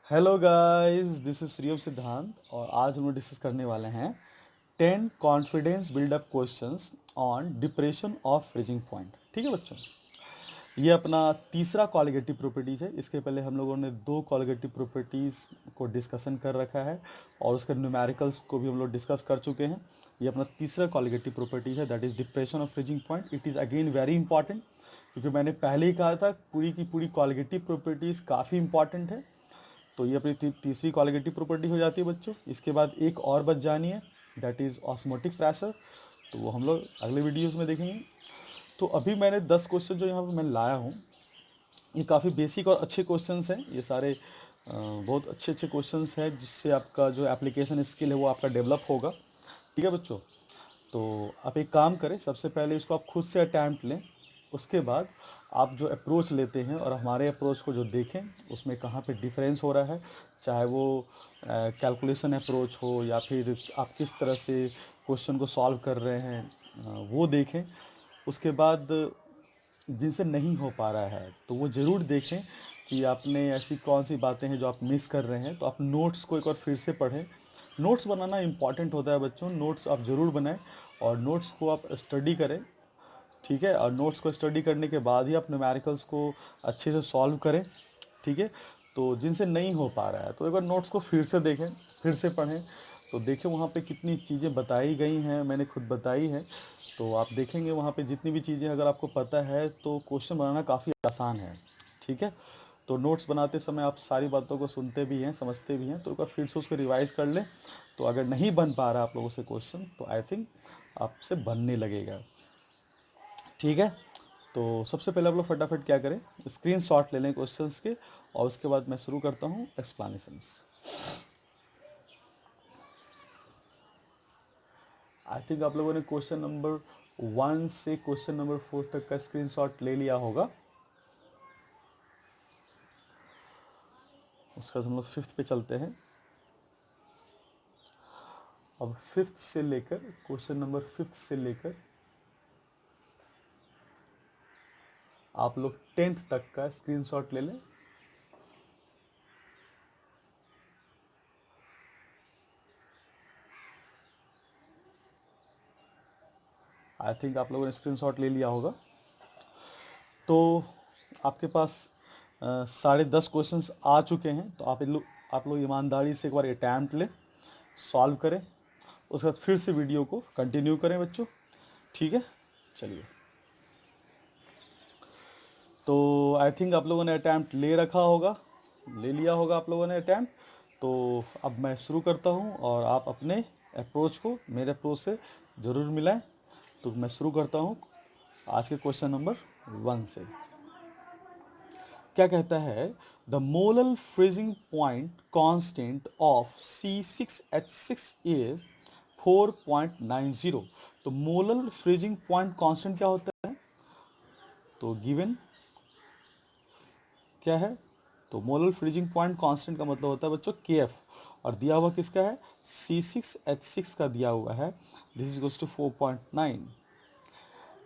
Hello guys, this is श्रीयम सिद्धांत और आज हम लोग डिस्कस करने वाले हैं 10 confidence build up questions on depression of freezing point. ठीक है बच्चों, ये अपना तीसरा कॉलिगेटिव प्रॉपर्टीज है। इसके पहले हम लोगों ने दो कॉलिगेटिव प्रॉपर्टीज को डिस्कशन कर रखा है और उसके न्यूमेरिकल्स को भी हम लोग डिस्कस कर चुके हैं। ये अपना तीसरा कॉलिगेटिव प्रॉपर्टीज है, that is depression of freezing point. It is again very important, क्योंकि मैंने पहले ही कहा था पूरी की पूरी कॉलिगेटिव प्रॉपर्टीज काफ़ी इंपॉर्टेंट है। तो ये अपनी तीसरी कॉलिगेटिव प्रॉपर्टी हो जाती है बच्चों। इसके बाद एक और बच जानी है, दैट इज़ ऑस्मोटिक प्रेशर। तो वो हम लोग अगले वीडियोस में देखेंगे। तो अभी मैंने 10 क्वेश्चन जो यहाँ पर मैं लाया हूँ, ये काफ़ी बेसिक और अच्छे क्वेश्चंस हैं। ये सारे बहुत अच्छे अच्छे क्वेश्चंस हैं, जिससे आपका जो एप्लीकेशन स्किल है वो आपका डेवलप होगा। ठीक है बच्चों, तो आप एक काम करें, सबसे पहले इसको आप खुद से अटैम्प्ट लें। उसके बाद आप जो अप्रोच लेते हैं और हमारे अप्रोच को जो देखें, उसमें कहाँ पे डिफरेंस हो रहा है, चाहे वो कैलकुलेशन अप्रोच हो या फिर आप किस तरह से क्वेश्चन को सॉल्व कर रहे हैं, वो देखें। उसके बाद जिनसे नहीं हो पा रहा है तो वो ज़रूर देखें कि आपने ऐसी कौन सी बातें हैं जो आप मिस कर रहे हैं। तो आप नोट्स को एक बार फिर से पढ़ें। नोट्स बनाना इंपॉर्टेंट होता है बच्चों, नोट्स आप ज़रूर बनाएं और नोट्स को आप स्टडी करें। ठीक है, और नोट्स को स्टडी करने के बाद ही आप न्यूमेरिकल्स को अच्छे से सॉल्व करें। ठीक है, तो जिनसे नहीं हो पा रहा है तो एक बार नोट्स को फिर से देखें, फिर से पढ़ें। तो देखें वहाँ पे कितनी चीज़ें बताई गई हैं, मैंने खुद बताई है। तो आप देखेंगे वहाँ पे जितनी भी चीज़ें अगर आपको पता है तो क्वेश्चन बनाना काफ़ी आसान है। ठीक है, तो नोट्स बनाते समय आप सारी बातों को सुनते भी हैं, समझते भी हैं, तो एक बार फिर से उसको रिवाइज कर लें। तो अगर नहीं बन पा रहा आप लोगों से क्वेश्चन, तो आई थिंक आपसे बनने लगेगा। ठीक है, तो सबसे पहले आप लोग फटाफट क्या करें, स्क्रीन शॉट ले लें क्वेश्चंस के, और उसके बाद मैं शुरू करता हूँ एक्सप्लेनेशंस। आई थिंक आप लोगों ने क्वेश्चन नंबर 1 से क्वेश्चन नंबर 4 तक का स्क्रीन शॉट ले लिया होगा। उसके बाद हम लोग 5th पे चलते हैं। अब 5th से लेकर क्वेश्चन नंबर 5th से लेकर आप लोग 10th तक का स्क्रीन शॉट ले लें। आई थिंक आप लोगों ने स्क्रीन शॉट ले लिया होगा। तो आपके पास 10:30 क्वेश्चंस आ चुके हैं। तो आप लोग ईमानदारी से एक बार अटैम्प्ट लें, सॉल्व करें, उसके बाद फिर से वीडियो को कंटिन्यू करें बच्चों। ठीक है, चलिए। तो आई थिंक आप लोगों ने अटैम्प्ट ले रखा होगा, ले लिया होगा आप लोगों ने अटैम्प्ट। तो अब मैं शुरू करता हूँ और आप अपने अप्रोच को मेरे अप्रोच से ज़रूर मिलाएं। तो मैं शुरू करता हूँ आज के क्वेश्चन नंबर 1 से। क्या कहता है, the molal freezing point constant of C6H6 is 4.90। तो मोलल फ्रीजिंग पॉइंट कांस्टेंट क्या होता है, तो गिवन क्या है, तो मोलल फ्रीजिंग पॉइंट कांस्टेंट का मतलब होता है बच्चों KF, और दिया हुआ किसका है, C6H6 का दिया हुआ है। This is equals to 4.9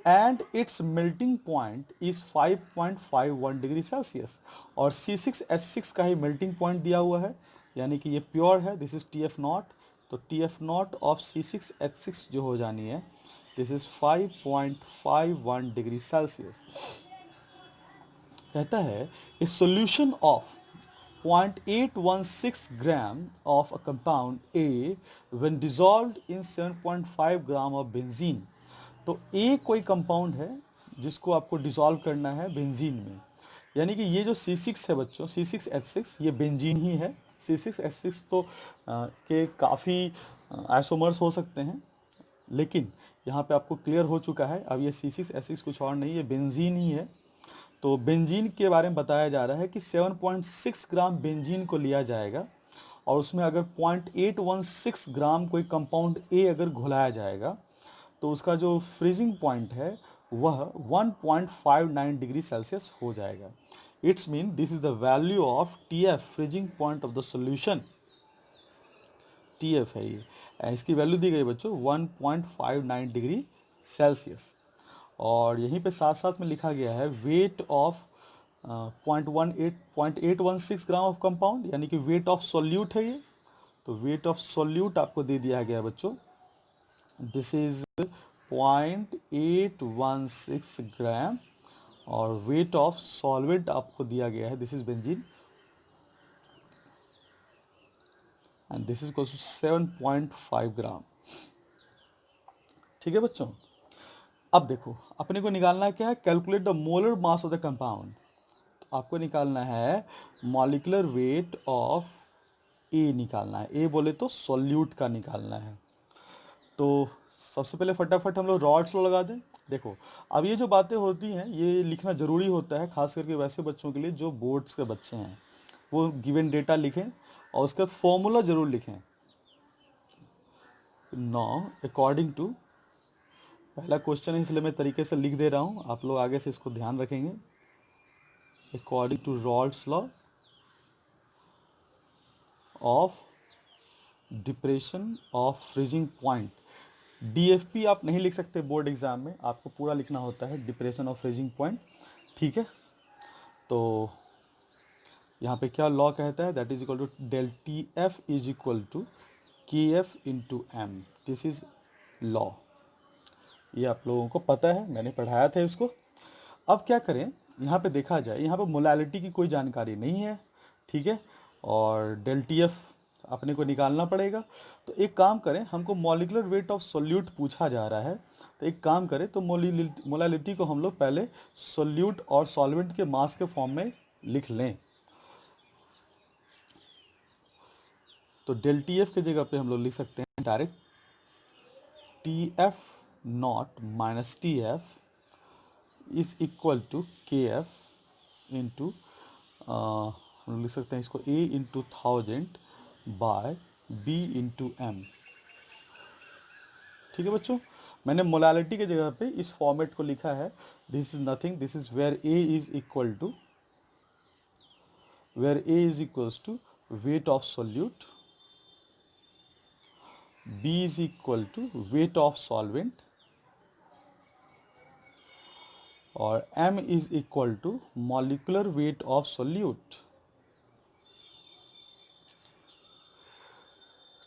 and it's melting point is 5.51 degree Celsius. और C6H6 का ही मेल्टिंग पॉइंट दिया हुआ है, यानी कि ये प्योर है। This is TF0। तो TF0 ऑफ C6H6 जो हो जानी है, दिस इज 5.51 डिग्री सेल्सियस। कहता है a solution of 0.816 gram of a compound A when dissolved in 7.5 gram of benzene. तो ए कोई कंपाउंड है जिसको आपको डिसॉल्व करना है बेंजीन में। यानी कि ये जो C6 है बच्चों, C6H6, ये बेंजीन ही है। C6H6 तो के काफ़ी आइसोमर्स हो सकते हैं, लेकिन यहाँ पे आपको क्लियर हो चुका है अब ये C6H6 कुछ और नहीं, ये बेंजीन ही है। तो बेंजीन के बारे में बताया जा रहा है कि 7.6 ग्राम बेंजीन को लिया जाएगा और उसमें अगर 0.816 ग्राम कोई कंपाउंड ए अगर घुलाया जाएगा, तो उसका जो फ्रीजिंग पॉइंट है वह 1.59 डिग्री सेल्सियस हो जाएगा। It's mean this is the value of TF, freezing point of the solution. TF है ये, इसकी वैल्यू दी गई बच्चों 1.59 डिग्री सेल्सियस। और यहीं पे साथ साथ में लिखा गया है weight of 0.816 gram of compound, यानी कि वेट ऑफ सॉल्यूट है ये। तो वेट ऑफ सॉल्यूट आपको दे दिया गया बच्चों, दिस इज 0.816 ग्राम। और वेट ऑफ सॉल्वेंट आपको दिया गया है, this is benzene, and this is equals to 7.5 gram. ठीक है बच्चों, अब देखो अपने को निकालना क्या है, calculate the molar mass of the compound. तो आपको निकालना है मॉलिक्यूलर वेट ऑफ ए निकालना है, ए बोले तो सॉल्यूट का निकालना है। तो सबसे पहले फटाफट हम लोग रॉड्स लॉ लगा दें। देखो अब ये जो बातें होती हैं ये लिखना ज़रूरी होता है, खास करके वैसे बच्चों के लिए जो बोर्ड्स के बच्चे हैं, वो गिवन डेटा लिखें और उसका फॉर्मूला ज़रूर लिखें। नाउ अकॉर्डिंग टू, पहला क्वेश्चन है इसलिए मैं तरीके से लिख दे रहा हूँ, आप लोग आगे से इसको ध्यान रखेंगे। According to Raoult's law of depression of freezing point, DFP आप नहीं लिख सकते बोर्ड एग्जाम में, आपको पूरा लिखना होता है डिप्रेशन ऑफ फ्रीजिंग पॉइंट। ठीक है, तो यहाँ पे क्या लॉ कहता है, that is equal to del T F is equal to K F into M, this is law. ये आप लोगों को पता है, मैंने पढ़ाया था इसको। अब क्या करें, यहाँ पे देखा जाए, यहाँ पे मोलालिटी की कोई जानकारी नहीं है, ठीक है, और डेल टी एफ अपने को निकालना पड़ेगा। तो एक काम करें, हमको मॉलिक्यूलर वेट ऑफ सोल्यूट पूछा जा रहा है, तो एक काम करें, तो मोलालिटी को हम लोग पहले सोल्यूट और सॉल्वेंट के मास के फॉर्म में लिख लें। तो डेल टी एफ की जगह पे हम लोग लिख सकते हैं direct T F not minus T F is equal to K F into, हम लोग लिख सकते हैं इसको A into 1000 by B into M. ठीक है बच्चों, मैंने मोलालिटी की जगह पे इस फॉर्मेट को लिखा है, this is nothing, this is where A is equal to, where A is equals to weight of solute, B is equal to weight of solvent और M is equal to molecular weight of solute।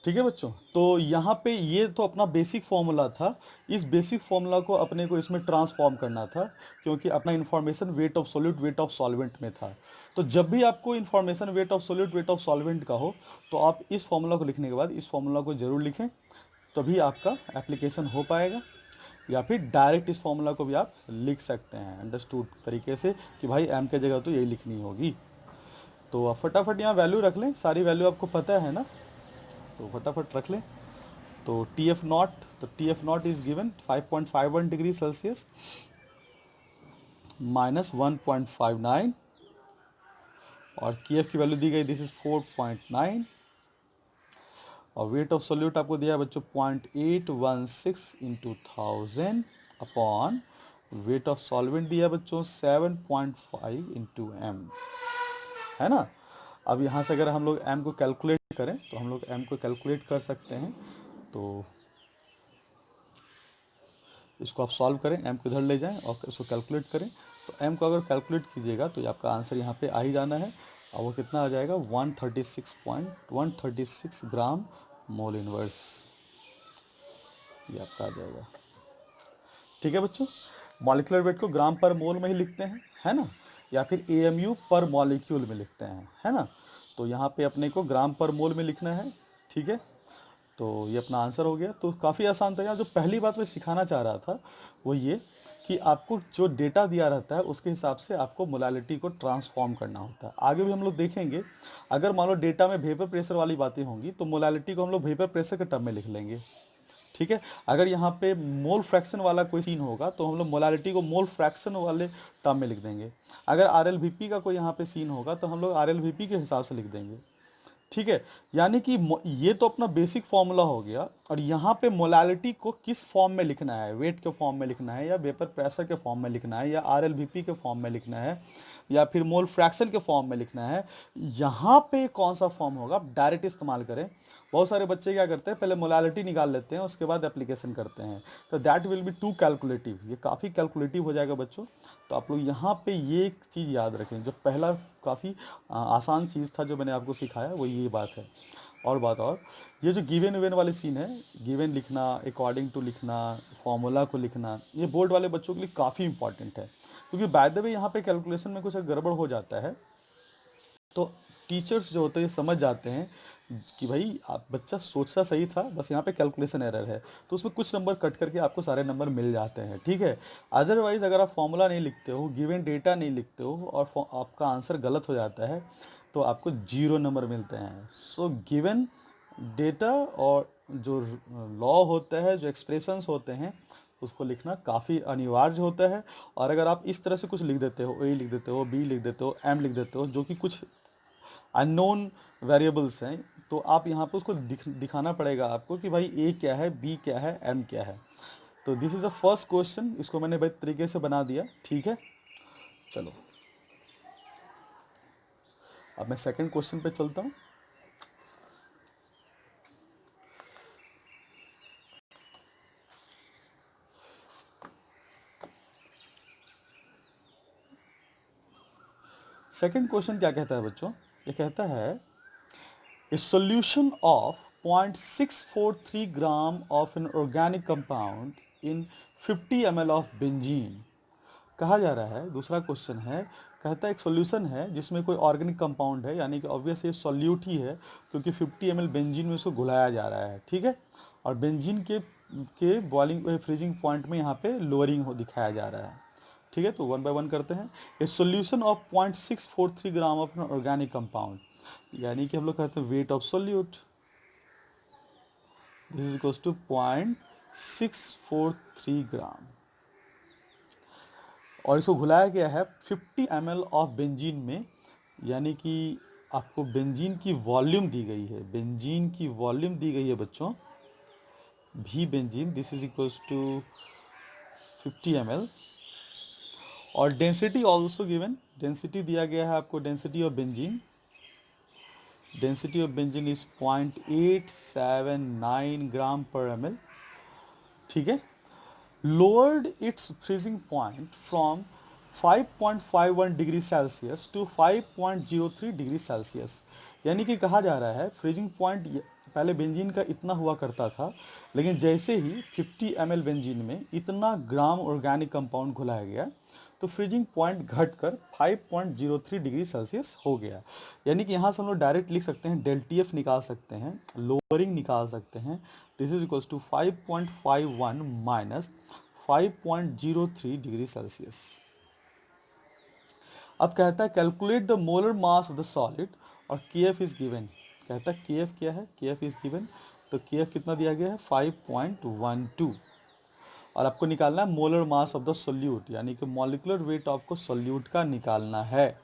ठीक है बच्चों, तो यहाँ पे ये तो अपना बेसिक फॉर्मूला था, इस बेसिक फॉर्मूला को अपने को इसमें ट्रांसफॉर्म करना था, क्योंकि अपना information wait of solute wait of solvent में था। तो जब भी आपको information wait of solute wait of solvent का हो, तो आप इस फॉर्मूला को लिखने के बाद इस फॉर्मूला को जरूर लिखें, तभी आपका एप्लीकेशन हो पाएगा। या फिर डायरेक्ट इस फॉर्मूला को भी आप लिख सकते हैं अंडरस्टूड तरीके से कि भाई एम के जगह तो यही लिखनी होगी। तो आप फटाफट यहाँ वैल्यू रख लें, सारी वैल्यू आपको पता है ना, तो फटाफट रख लें। तो टी एफ नॉट, तो T F not is given 5.51 degree Celsius minus 1.59, और के एफ की वैल्यू दी गई दिस इज 4.9, और वेट ऑफ सोल्यूट आपको दिया है बच्चों 0.816 into 1000 upon weight of solvent दिया है बच्चों 7.5 इंटू एम, है ना। अब यहाँ से अगर हम लोग एम को कैलकुलेट करें, तो हम लोग एम को कैलकुलेट कर सकते हैं। तो इसको आप सॉल्व करें, एम को इधर ले जाएं और इसको कैलकुलेट करें। तो एम को अगर कैलकुलेट कीजिएगा तो आपका आंसर यहाँ पे आ ही जाना है, और वो कितना आ जाएगा 136 ग्राम मोल इनवर्स, ये आपका आ जाएगा। ठीक है बच्चों, मॉलिक्यूलर वेट को ग्राम पर मोल में ही लिखते हैं, है ना, या फिर एएमयू पर मॉलिक्यूल में लिखते हैं, है ना। तो यहाँ पे अपने को ग्राम पर मोल में लिखना है। ठीक है, तो ये अपना आंसर हो गया। तो काफ़ी आसान था। यहाँ जो पहली बात मैं सिखाना चाह रहा था वो ये कि आपको जो डेटा दिया रहता है उसके हिसाब से आपको मोलालिटी को ट्रांसफॉर्म करना होता है। आगे भी हम लोग देखेंगे, अगर मान लो डेटा में वेपर प्रेशर वाली बातें होंगी तो मोलालिटी को हम लोग वेपर प्रेशर के टर्म में लिख लेंगे। ठीक है, अगर यहाँ पे मोल फ्रैक्शन वाला कोई सीन होगा तो हम लोग मोलालिटी को मोल फ्रैक्शन वाले टर्म में लिख देंगे। अगर आरएलवीपी का कोई यहाँ पे सीन होगा तो हम लोग आरएलवीपी के हिसाब से लिख देंगे। ठीक है, यानी कि ये तो अपना बेसिक फॉर्मूला हो गया, और यहाँ पे मोलालिटी को किस फॉर्म में लिखना है, वेट के फॉर्म में लिखना है, या वेपर प्रेशर के फॉर्म में लिखना है, या आरएलवीपी के फॉर्म में लिखना है, या फिर मोल फ्रैक्शन के फॉर्म में लिखना है, यहाँ पे कौन सा फॉर्म होगा आप डायरेक्ट इस्तेमाल करें। बहुत सारे बच्चे क्या करते हैं, पहले मोलालिटी निकाल लेते हैं उसके बाद एप्लीकेशन करते हैं, तो that will be too calculative, ये काफ़ी कैलकुलेटिव हो जाएगा बच्चों। तो तो आप लोग यहाँ पे ये एक चीज़ याद रखें, जो पहला काफ़ी आसान चीज़ था जो मैंने आपको सिखाया वो ये बात है। और बात और, ये जो गिवन विवन वाले सीन है, गिवन लिखना, अकॉर्डिंग टू लिखना, फॉर्मूला को लिखना, ये बोर्ड वाले बच्चों के लिए काफ़ी इंपॉर्टेंट है, क्योंकि बाय द वे यहाँ पे कैलकुलेशन में कुछ गड़बड़ हो जाता है तो टीचर्स जो होते हैं समझ जाते हैं कि भाई आप बच्चा सोचता सही था, बस यहाँ पे कैलकुलेशन एरर है, तो उसमें कुछ नंबर कट करके आपको सारे नंबर मिल जाते हैं, ठीक है। अदरवाइज अगर आप फॉर्मूला नहीं लिखते हो, गिवन डेटा नहीं लिखते हो और आपका आंसर गलत हो जाता है तो आपको 0 नंबर मिलते हैं। सो गिवन डेटा और जो लॉ होता है, जो एक्सप्रेशंस होते हैं, उसको लिखना काफ़ी अनिवार्य होता है। और अगर आप इस तरह से कुछ लिख देते हो, ए लिख देते हो, बी लिख देते हो, एम लिख देते हो, जो कि कुछ अननोन वेरिएबल्स हैं, तो आप यहाँ पे उसको दिखाना पड़ेगा आपको कि भाई ए क्या है, बी क्या है, एम क्या है। तो this is a first question, इसको मैंने भाई तरीके से बना दिया, ठीक है। चलो अब मैं सेकंड क्वेश्चन पे चलता हूँ। सेकंड क्वेश्चन क्या कहता है बच्चों, ये कहता है a solution of 0.643 gram of an organic compound in 50 ml of benzene। कहा जा रहा है, दूसरा क्वेश्चन है, कहता है एक सॉल्यूशन है जिसमें कोई ऑर्गेनिक कंपाउंड है, यानी कि ऑब्वियस ये सॉल्यूट ही है क्योंकि 50 ml बेंजीन में उसको घुलाया जा रहा है, ठीक है। और बेंजीन के बॉइलिंग फ्रीजिंग पॉइंट में यहाँ पे लोअरिंग हो दिखाया जा रहा है, ठीक है। तो वन बाय वन करते हैं। A solution of 0.643 gram of organic compound, यानी कि हम लोग कहते हैं weight of solute, this is equals to 0.643 gram, और इसको घुलाया गया है 50 ml ऑफ बेंजीन में, यानी कि आपको बेंजीन की वॉल्यूम दी गई है, बेंजीन की वॉल्यूम दी गई है बच्चों, भी benzene, this is equals to 50 ml। और डेंसिटी ऑल्सो गिवन, डेंसिटी दिया गया है आपको, density of benzene, density of benzene is 0.879 gram per ml, ठीक है। lowered its freezing point from 5.51 degree Celsius to 5.03 degree Celsius, यानी कि कहा जा रहा है फ्रीजिंग पॉइंट पहले बेंजीन का इतना हुआ करता था, लेकिन जैसे ही 50 ml बेंजीन में इतना ग्राम ऑर्गेनिक कंपाउंड घुलाया गया तो फ्रीजिंग पॉइंट घटकर 5.03 डिग्री सेल्सियस हो गया। यानी कि यहाँ से हम लोग डायरेक्ट लिख सकते हैं, डेल टी एफ निकाल सकते हैं, लोअरिंग निकाल सकते हैं, this is equals to 5.51 minus 5.03 degree Celsius. अब कहता है calculate the molar mass of the solid और के एफ इज गिवन, कहता है के एफ क्या है, के एफ इज गिवन, तो के एफ कितना दिया गया है 5.12, और आपको निकालना है molar mass of the solute, यानी कि मॉलिकुलर वेट आपको सोल्यूट का निकालना है।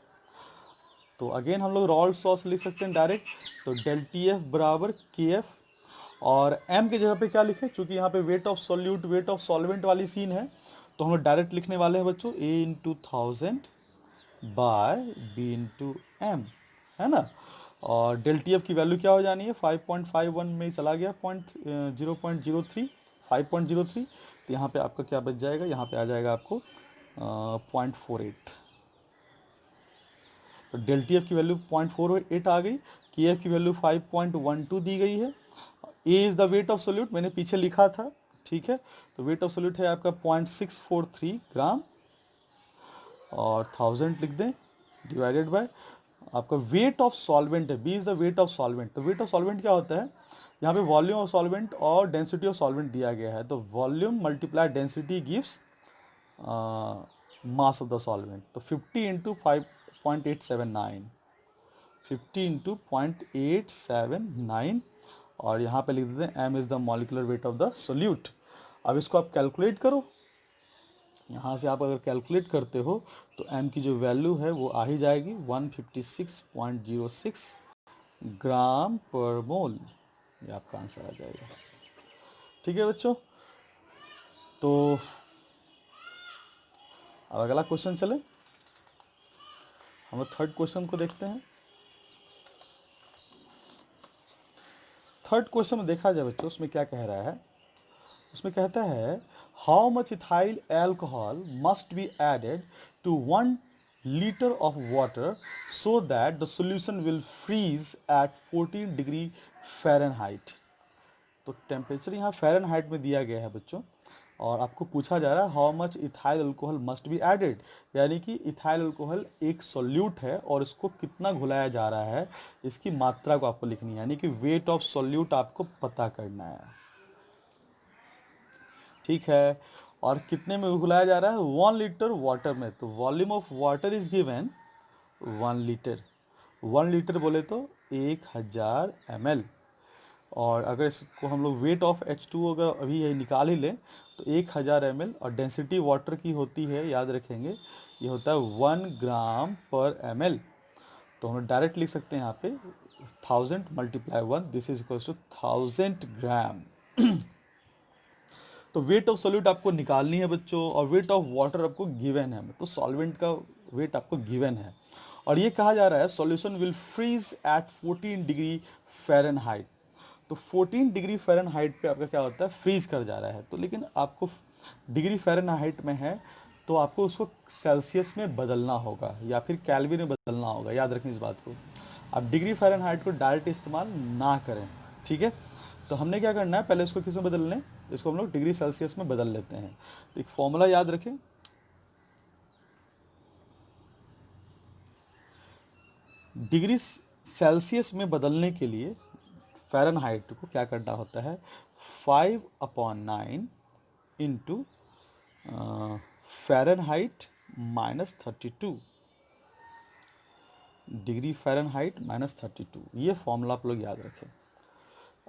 तो अगेन हम लोग रॉल्स लॉ से लिख सकते हैं डायरेक्ट, तो डेल टी एफ बराबर के एफ, और m की जगह पे क्या लिखे, चूंकि यहाँ पे wait of solute, wait of solvent वाली सीन है, तो हम लोग डायरेक्ट लिखने वाले हैं बच्चों a into 1000 by b into M, है ना। और डेल टी एफ की वैल्यू क्या हो जानी है, 5.51 में चला गया 0.03, 5.03, तो यहाँ पे आपका क्या बच जाएगा, यहाँ पे आ जाएगा आपको 0.48, तो डेल टी एफ की वैल्यू 0.48 आ गई, के एफ की वैल्यू 5.12 दी गई है। A is the weight of solute, मैंने पीछे लिखा था, ठीक है। तो वेट ऑफ सोल्यूट है आपका 0.643 ग्राम, और 1000 लिख दें डिवाइडेड बाय आपका वेट ऑफ सॉल्वेंट है, B is the weight of solvent. तो वेट ऑफ सॉल्वेंट क्या होता है, यहाँ पे वॉल्यूम ऑफ सॉल्वेंट और डेंसिटी ऑफ सॉल्वेंट दिया गया है, तो volume multiply density gives mass of the solvent, तो 50 इंटू 5.879, 50 इंटू 0.879, और यहाँ पे लिख देते हैं M is the molecular weight of the solute. अब इसको आप कैलकुलेट करो, यहाँ से आप अगर कैलकुलेट करते हो तो m की जो वैल्यू है वो आ ही जाएगी 156.06 ग्राम पर मोल, ये आपका आंसर आ जाएगा, ठीक है बच्चों। तो अब अगला क्वेश्चन चले, हम थर्ड क्वेश्चन को देखते हैं। थर्ड क्वेश्चन में देखा जाए बच्चों, उसमें क्या कह रहा है, उसमें कहता है how much ethyl alcohol must be added to 1 liter of water so that the solution will freeze at 14 degree Fahrenheit. तो टेम्परेचर यहाँ फ़ारेनहाइट में दिया गया है बच्चों, और आपको पूछा जा रहा है how much ethyl alcohol must be added, यानी कि इथाइल अल्कोहल एक सॉल्यूट है और इसको कितना घुलाया जा रहा है, इसकी मात्रा को आपको लिखनी है, यानी कि वेट ऑफ सॉल्यूट आपको पता करना है। ठीक है, और कितने में घुलाया जा रहा है, 1 लीटर वाटर में। तो volume of water is given 1 litre. 1 litre बोले तो 1000 ml, और अगर इसको हम लोग वेट ऑफ H2O अगर अभी ये निकाल ही लें तो 1000 ml, और डेंसिटी वाटर की होती है, याद रखेंगे, ये होता है 1 ग्राम पर ml। तो हम डायरेक्ट लिख सकते हैं यहाँ पे 1000 × 1, दिस इज इक्वल्स टू 1000 ग्राम। तो वेट ऑफ सॉल्यूट आपको निकालनी है बच्चों, और वेट ऑफ वाटर आपको गिवन है, तो सॉल्वेंट का वेट आपको गिवन है, और ये कहा जा रहा है solution will freeze at 14 degree Fahrenheit. तो 14 डिग्री फ़ारेनहाइट पे आपका क्या होता है, फ्रीज कर जा रहा है। तो लेकिन आपको डिग्री फ़ारेनहाइट में है तो आपको उसको सेल्सियस में बदलना होगा या फिर केल्विन में बदलना होगा, याद रखें इस बात को। आप डिग्री फ़ारेनहाइट को डायरेक्ट इस्तेमाल ना करें, ठीक है। तो हमने क्या करना है, पहले इसको किस में बदल लें, इसको हम लोग डिग्री सेल्सियस में बदल लेते हैं। तो एक फॉर्मूला याद रखें, डिग्री सेल्सियस में बदलने के लिए फ़ारेनहाइट को क्या करना होता है, 5/9 इंटू फ़ारेनहाइट -32, डिग्री फ़ारेनहाइट -32, ये फॉर्मूला आप लोग याद रखें।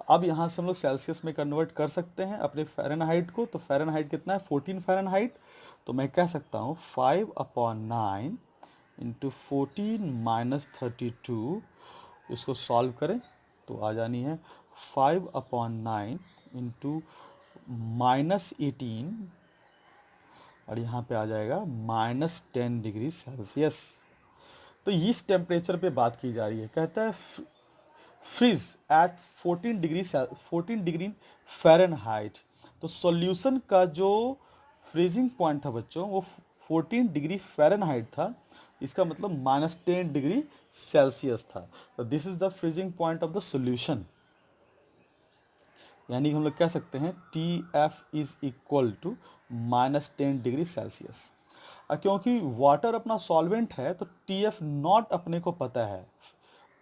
अब यहाँ से हम लोग सेल्सियस में कन्वर्ट कर सकते हैं अपने फ़ारेनहाइट को। तो फ़ारेनहाइट कितना है, 14 फ़ारेनहाइट। तो मैं कह सकता हूँ 5/9 इंटू 14 - 32, इसको सॉल्व करें तो आ जानी है 5/9 इंटू -18, और यहाँ पे आ जाएगा -10 डिग्री सेल्सियस। तो इस टेम्परेचर पे बात की जा रही है, कहता है फ्रीज एट 14 डिग्री फ़ारेनहाइट। तो सॉल्यूशन का जो फ्रीजिंग पॉइंट था बच्चों वो 14 डिग्री फ़ारेनहाइट था, इसका मतलब -10 डिग्री सेल्सियस था। तो this is the freezing point of the solution, यानी हम लोग कह सकते हैं TF is equal to -10 degree Celsius. क्योंकि वाटर अपना सॉल्वेंट है तो TF नॉट अपने को पता है,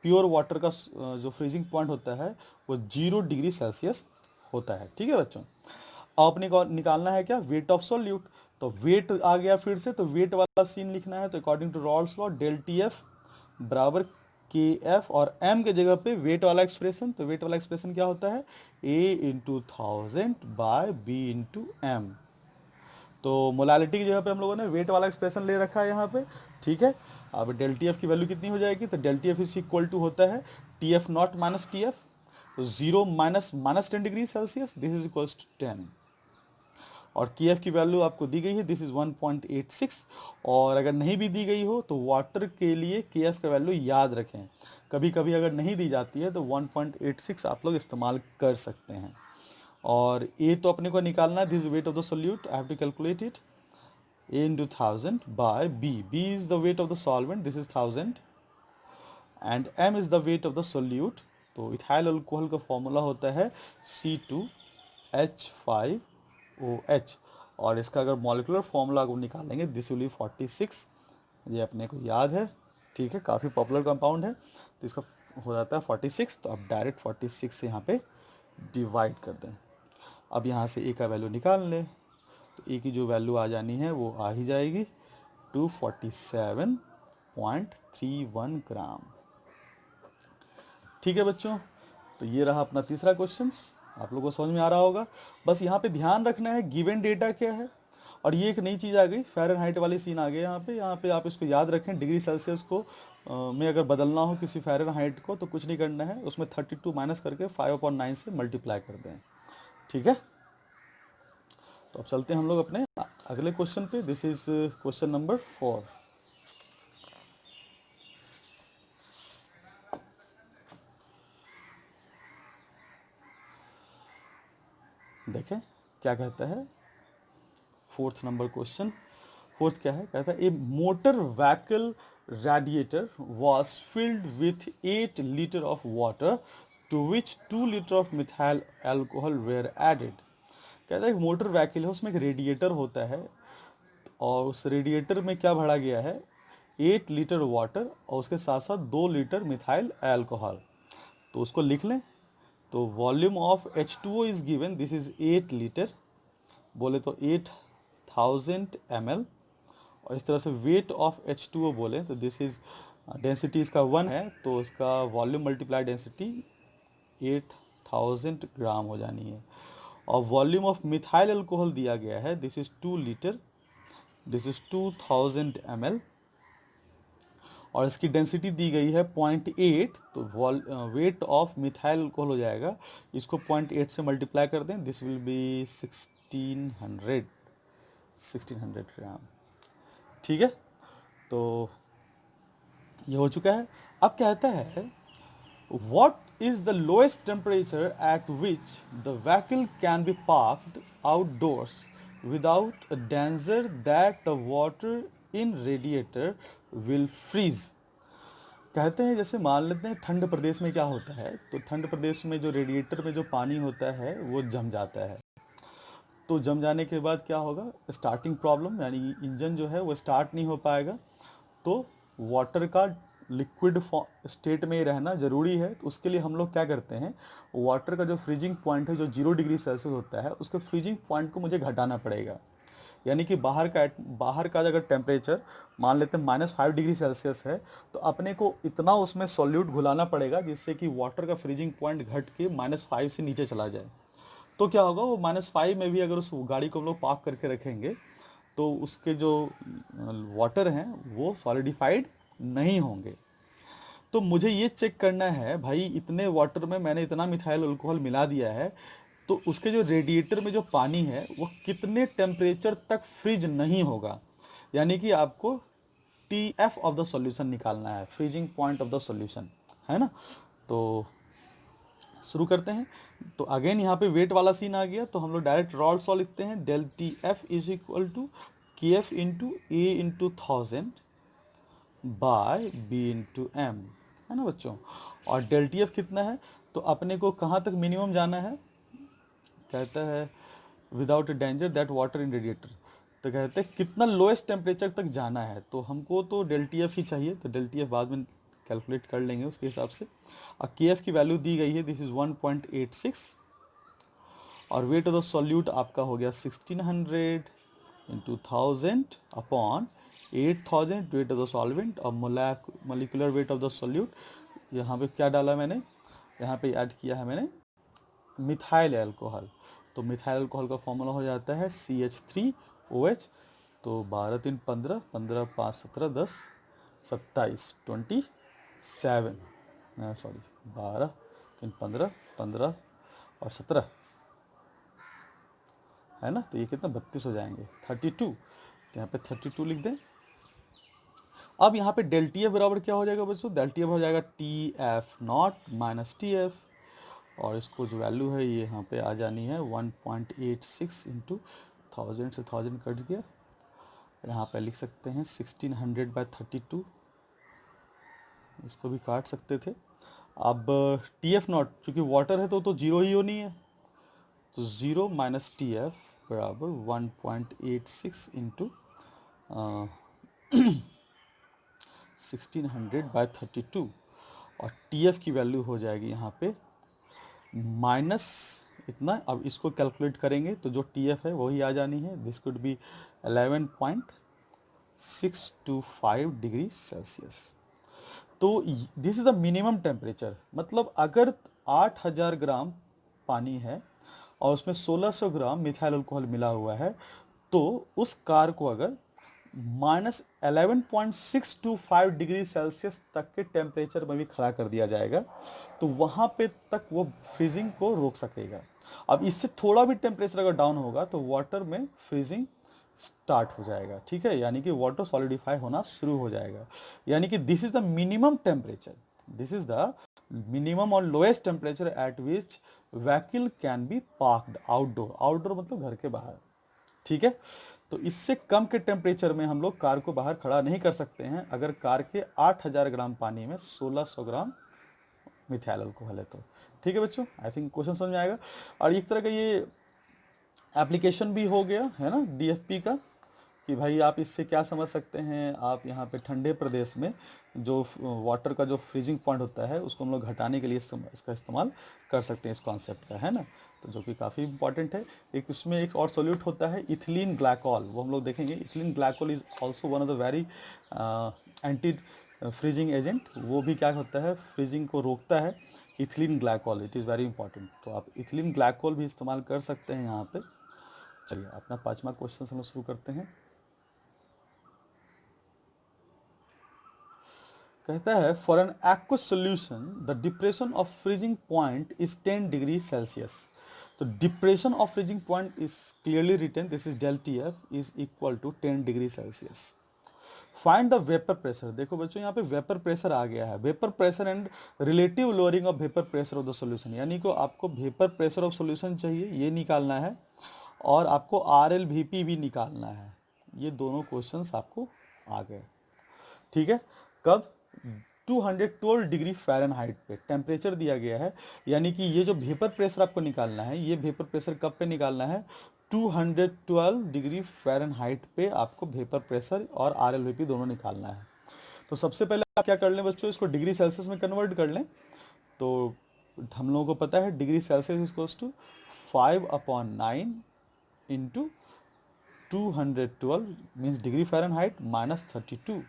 प्योर वाटर का जो फ्रीजिंग पॉइंट होता है वो 0 डिग्री सेल्सियस होता है, ठीक है बच्चों। अब अपने को निकालना है क्या, वेट ऑफ सॉल्यूट। तो वेट आ गया फिर से, तो वेट वाला सीन लिखना है। तो according to Raoult's law del TF बराबर KF, और M के जगह पे वेट वाला एक्सप्रेशन। तो वेट वाला एक्सप्रेशन क्या होता है, A × 1000 बाय B × M। तो मोलालिटी की जगह पे हम लोगों ने वेट वाला एक्सप्रेशन ले रखा है यहाँ पे, ठीक है। अब डेल TF की वैल्यू कितनी हो जाएगी, तो del TF is equal to होता है TF नॉट माइनस TF, तो 0 -10 degree Celsius, this is equals to 10, और KF की वैल्यू आपको दी गई है, दिस इज 1.86। और अगर नहीं भी दी गई हो तो वाटर के लिए KF का वैल्यू याद रखें, कभी कभी अगर नहीं दी जाती है तो 1.86 आप लोग इस्तेमाल कर सकते हैं। और A तो अपने को निकालना है, this weight of the solute, I have to calculate it, A into 1000 by B. B is the weight of the solvent, this is 1000, and M is the weight of the solute। तो ethyl alcohol का formula होता है C2H5OH, और इसका अगर molecular formula को निकालेंगे this will be 46, ये अपने को याद है, ठीक है, काफ़ी पॉपुलर कंपाउंड है, तो इसका हो जाता है 46। तो अब डायरेक्ट 46 से यहाँ पे डिवाइड कर दें। अब यहाँ से A का वैल्यू निकाल लें, तो A की जो वैल्यू आ जानी है वो आ ही जाएगी 247.31 ग्राम, ठीक है बच्चों। तो ये रहा अपना तीसरा क्वेश्चन, आप लोगों को समझ में आ रहा होगा। बस यहाँ पे ध्यान रखना है गिवन डेटा क्या है, और ये एक नई चीज़ आ गई, फ़ारेनहाइट वाली सीन आ गई यहाँ पे आप इसको याद रखें। डिग्री सेल्सियस को में अगर बदलना हो किसी फ़ारेनहाइट को तो कुछ नहीं करना है, उसमें 32 माइनस करके 5/9 से मल्टीप्लाई कर दें, ठीक है। तो अब चलते हैं हम लोग अपने अगले क्वेश्चन पे, दिस इज क्वेश्चन नंबर 4। देखें क्या कहता है, 4th नंबर क्वेश्चन, फोर्थ क्या है, कहता है a motor vehicle radiator was filled with 8 litre of water to which 2 litre of methyl alcohol were added. कहता है एक मोटर व्हीकल है, उसमें एक रेडिएटर होता है और उस रेडिएटर में क्या भरा गया है, 8 लीटर वाटर और उसके साथ साथ 2 लीटर मिथाइल अल्कोहल। तो उसको लिख लें। तो volume of H2O is given, this is 8 litre, बोले तो 8000 ml। और इस तरह से वेट ऑफ H2O बोले तो दिस इज, डेंसिटी इसका 1 है तो इसका वॉल्यूम मल्टीप्लाई डेंसिटी 8000 ग्राम हो जानी है। और वॉल्यूम ऑफ मिथाइल अल्कोहल दिया गया है, this is 2 litre, this is 2000 ml। और इसकी डेंसिटी दी गई है 0.8, तो वेट ऑफ मिथाइल अल्कोहल हो जाएगा, इसको 0.8 से मल्टीप्लाई कर दें, दिस विल बी 1600 ग्राम। ठीक है, तो ये हो चुका है। अब कहता है what is the lowest temperature at which the vehicle can be parked outdoors without danger that the water in radiator will freeze. कहते हैं जैसे मान लेते हैं ठंड प्रदेश में क्या होता है, तो ठंड प्रदेश में जो रेडिएटर में जो पानी होता है वो जम जाता है। तो जम जाने के बाद क्या होगा, स्टार्टिंग प्रॉब्लम, यानी इंजन जो है वो स्टार्ट नहीं हो पाएगा। तो वाटर का लिक्विड स्टेट में रहना ज़रूरी है। तो उसके लिए हम लोग क्या करते हैं, वाटर का जो फ्रीजिंग पॉइंट है जो 0 डिग्री सेल्सियस होता है, उसके फ्रीजिंग पॉइंट को मुझे घटाना पड़ेगा। यानी कि बाहर का अगर टेम्परेचर मान लेते हैं -5 डिग्री सेल्सियस है, तो अपने को इतना उसमें सॉल्यूट घुलाना पड़ेगा जिससे कि वाटर का फ्रीजिंग पॉइंट घट के -5 से नीचे चला जाए। तो क्या होगा, वो -5 में भी अगर उस गाड़ी को हम लोग पार्क करके रखेंगे तो उसके जो वाटर हैं वो सॉलिडिफाइड नहीं होंगे। तो मुझे ये चेक करना है भाई, इतने वाटर में मैंने इतना मिथाइल अल्कोहल मिला दिया है, तो उसके जो रेडिएटर में जो पानी है वो कितने टेम्परेचर तक फ्रीज नहीं होगा। यानी कि आपको TF ऑफ द सॉल्यूशन निकालना है, freezing point of the solution, है ना। तो शुरू करते हैं। तो अगेन यहाँ पे वेट वाला सीन आ गया, तो हम लोग डायरेक्ट रॉल्ड सॉल्व लिखते हैं, del TF is equal to KF into A into 1000 by B into M, है ना बच्चों। और डेल TF कितना है, तो अपने को कहाँ तक मिनिमम जाना है, कहता है without danger that water in radiator. तो कहते हैं कितना लोएस्ट टेम्परेचर तक जाना है, तो हमको तो डेल TF ही चाहिए, तो डेल TF बाद में कैलकुलेट कर लेंगे उसके हिसाब से। और KF की वैल्यू दी गई है, दिस इज 1.86। और वेट ऑफ द सॉल्यूट आपका हो गया 1600 into 1000 upon 8000 weight of the solvent. और molecular weight of the solute यहाँ पे क्या डाला मैंने, यहाँ पे ऐड किया है मैंने मिथाइल अल्कोहल। तो मिथाइल अल्कोहल का फॉर्मूला हो जाता है CH3OH। तो 12 3 15, 15 5 17, 10 27 27, सॉरी 12 3 15, 15 और 17, है ना। तो ये कितना 32 हो जाएंगे, 32। तो यहाँ पे 32 लिख दें। अब यहाँ पे डेल TF बराबर क्या हो जाएगा बच्चों, डेल TF हो जाएगा TF0 माइनस TF। और इसको जो वैल्यू है ये यहाँ पे आ जानी है 1.86 इंटू 1000 से 1000 कट गया, यहाँ पे लिख सकते हैं 1600/32, इसको भी काट सकते थे। अब TF0 चूँकि वाटर है तो जीरो ही होनी है, तो 0 माइनस TF बराबर 1.86 इंटू 1600/32। और TF की वैल्यू हो जाएगी यहाँ पे माइनस इतना। अब इसको कैलकुलेट करेंगे तो जो TF है वही आ जानी है, this could be 11.625 degree Celsius. तो this is the minimum temperature, मतलब अगर 8000 ग्राम पानी है और उसमें 1600 ग्राम मिथाइल अल्कोहल मिला हुआ है, तो उस कार को अगर -11.625 डिग्री सेल्सियस तक के टेम्परेचर में भी खड़ा कर दिया जाएगा तो वहाँ पे तक वो फ्रीजिंग को रोक सकेगा। अब इससे थोड़ा भी टेम्परेचर अगर डाउन होगा तो वाटर में फ्रीजिंग स्टार्ट हो जाएगा, ठीक है, यानी कि वाटर सॉलिडिफाई होना शुरू हो जाएगा। यानी कि this is the minimum temperature, this is the minimum और lowest temperature at which vehicle can be parked outdoor, outdoor मतलब घर के बाहर, ठीक है। तो इससे कम के टेम्परेचर में हम लोग कार को बाहर खड़ा नहीं कर सकते हैं अगर कार के 8000 ग्राम पानी में 1600 ग्राम मिथाइल अल्कोहल है तो। ठीक है बच्चों, आई थिंक क्वेश्चन समझ में आएगा। और एक तरह का ये एप्लीकेशन भी हो गया है ना डीएफपी का, कि भाई आप इससे क्या समझ सकते हैं, आप यहाँ पे ठंडे प्रदेश में जो वाटर का जो फ्रीजिंग पॉइंट होता है उसको हम लोग घटाने के लिए इसका इस्तेमाल कर सकते हैं इस कॉन्सेप्ट का, है ना। तो जो कि काफ़ी इंपॉर्टेंट है। एक उसमें एक और सोल्यूट होता है इथिलीन ग्लाइकॉल, वो हम लोग देखेंगे। Ethylene glycol is also one of the very anti freezing agent, वो भी क्या होता है, फ्रीजिंग को रोकता है। Ethylene glycol, it is very important, तो आप इथिलीन ग्लाइकॉल भी इस्तेमाल कर सकते हैं यहाँ पे। चलिए अपना 5वां क्वेश्चन हम लोग शुरू करते हैं। कहता है for an aqueous solution the depression of freezing point is 10 degree Celsius. तो depression of freezing point is clearly written, this is del T F is equal to 10 degree Celsius. Find the vapour pressure. देखो बच्चों यहाँ पे vapour pressure आ गया है, vapour pressure and relative lowering of vapour pressure of the solution, यानी कि आपको वेपर प्रेशर ऑफ सॉल्यूशन चाहिए, ये निकालना है, और आपको आर एल वी पी भी निकालना है। ये दोनों क्वेश्चंस आपको आ गए। ठीक है, कब? 212 डिग्री फ़ारेनहाइट पे टेम्परेचर दिया गया है, यानी कि ये जो वेपर प्रेशर आपको निकालना है, ये वेपर प्रेशर कब पे निकालना है? 212 डिग्री फ़ारेनहाइट पे आपको वेपर प्रेशर और आर एल वी पी दोनों निकालना है। तो सबसे पहले आप क्या कर लें बच्चों, इसको डिग्री सेल्सियस में कन्वर्ट कर लें। तो हम लोगों को पता है degree Celsius equals to 5/9 into 212 means degree Fahrenheit minus 32,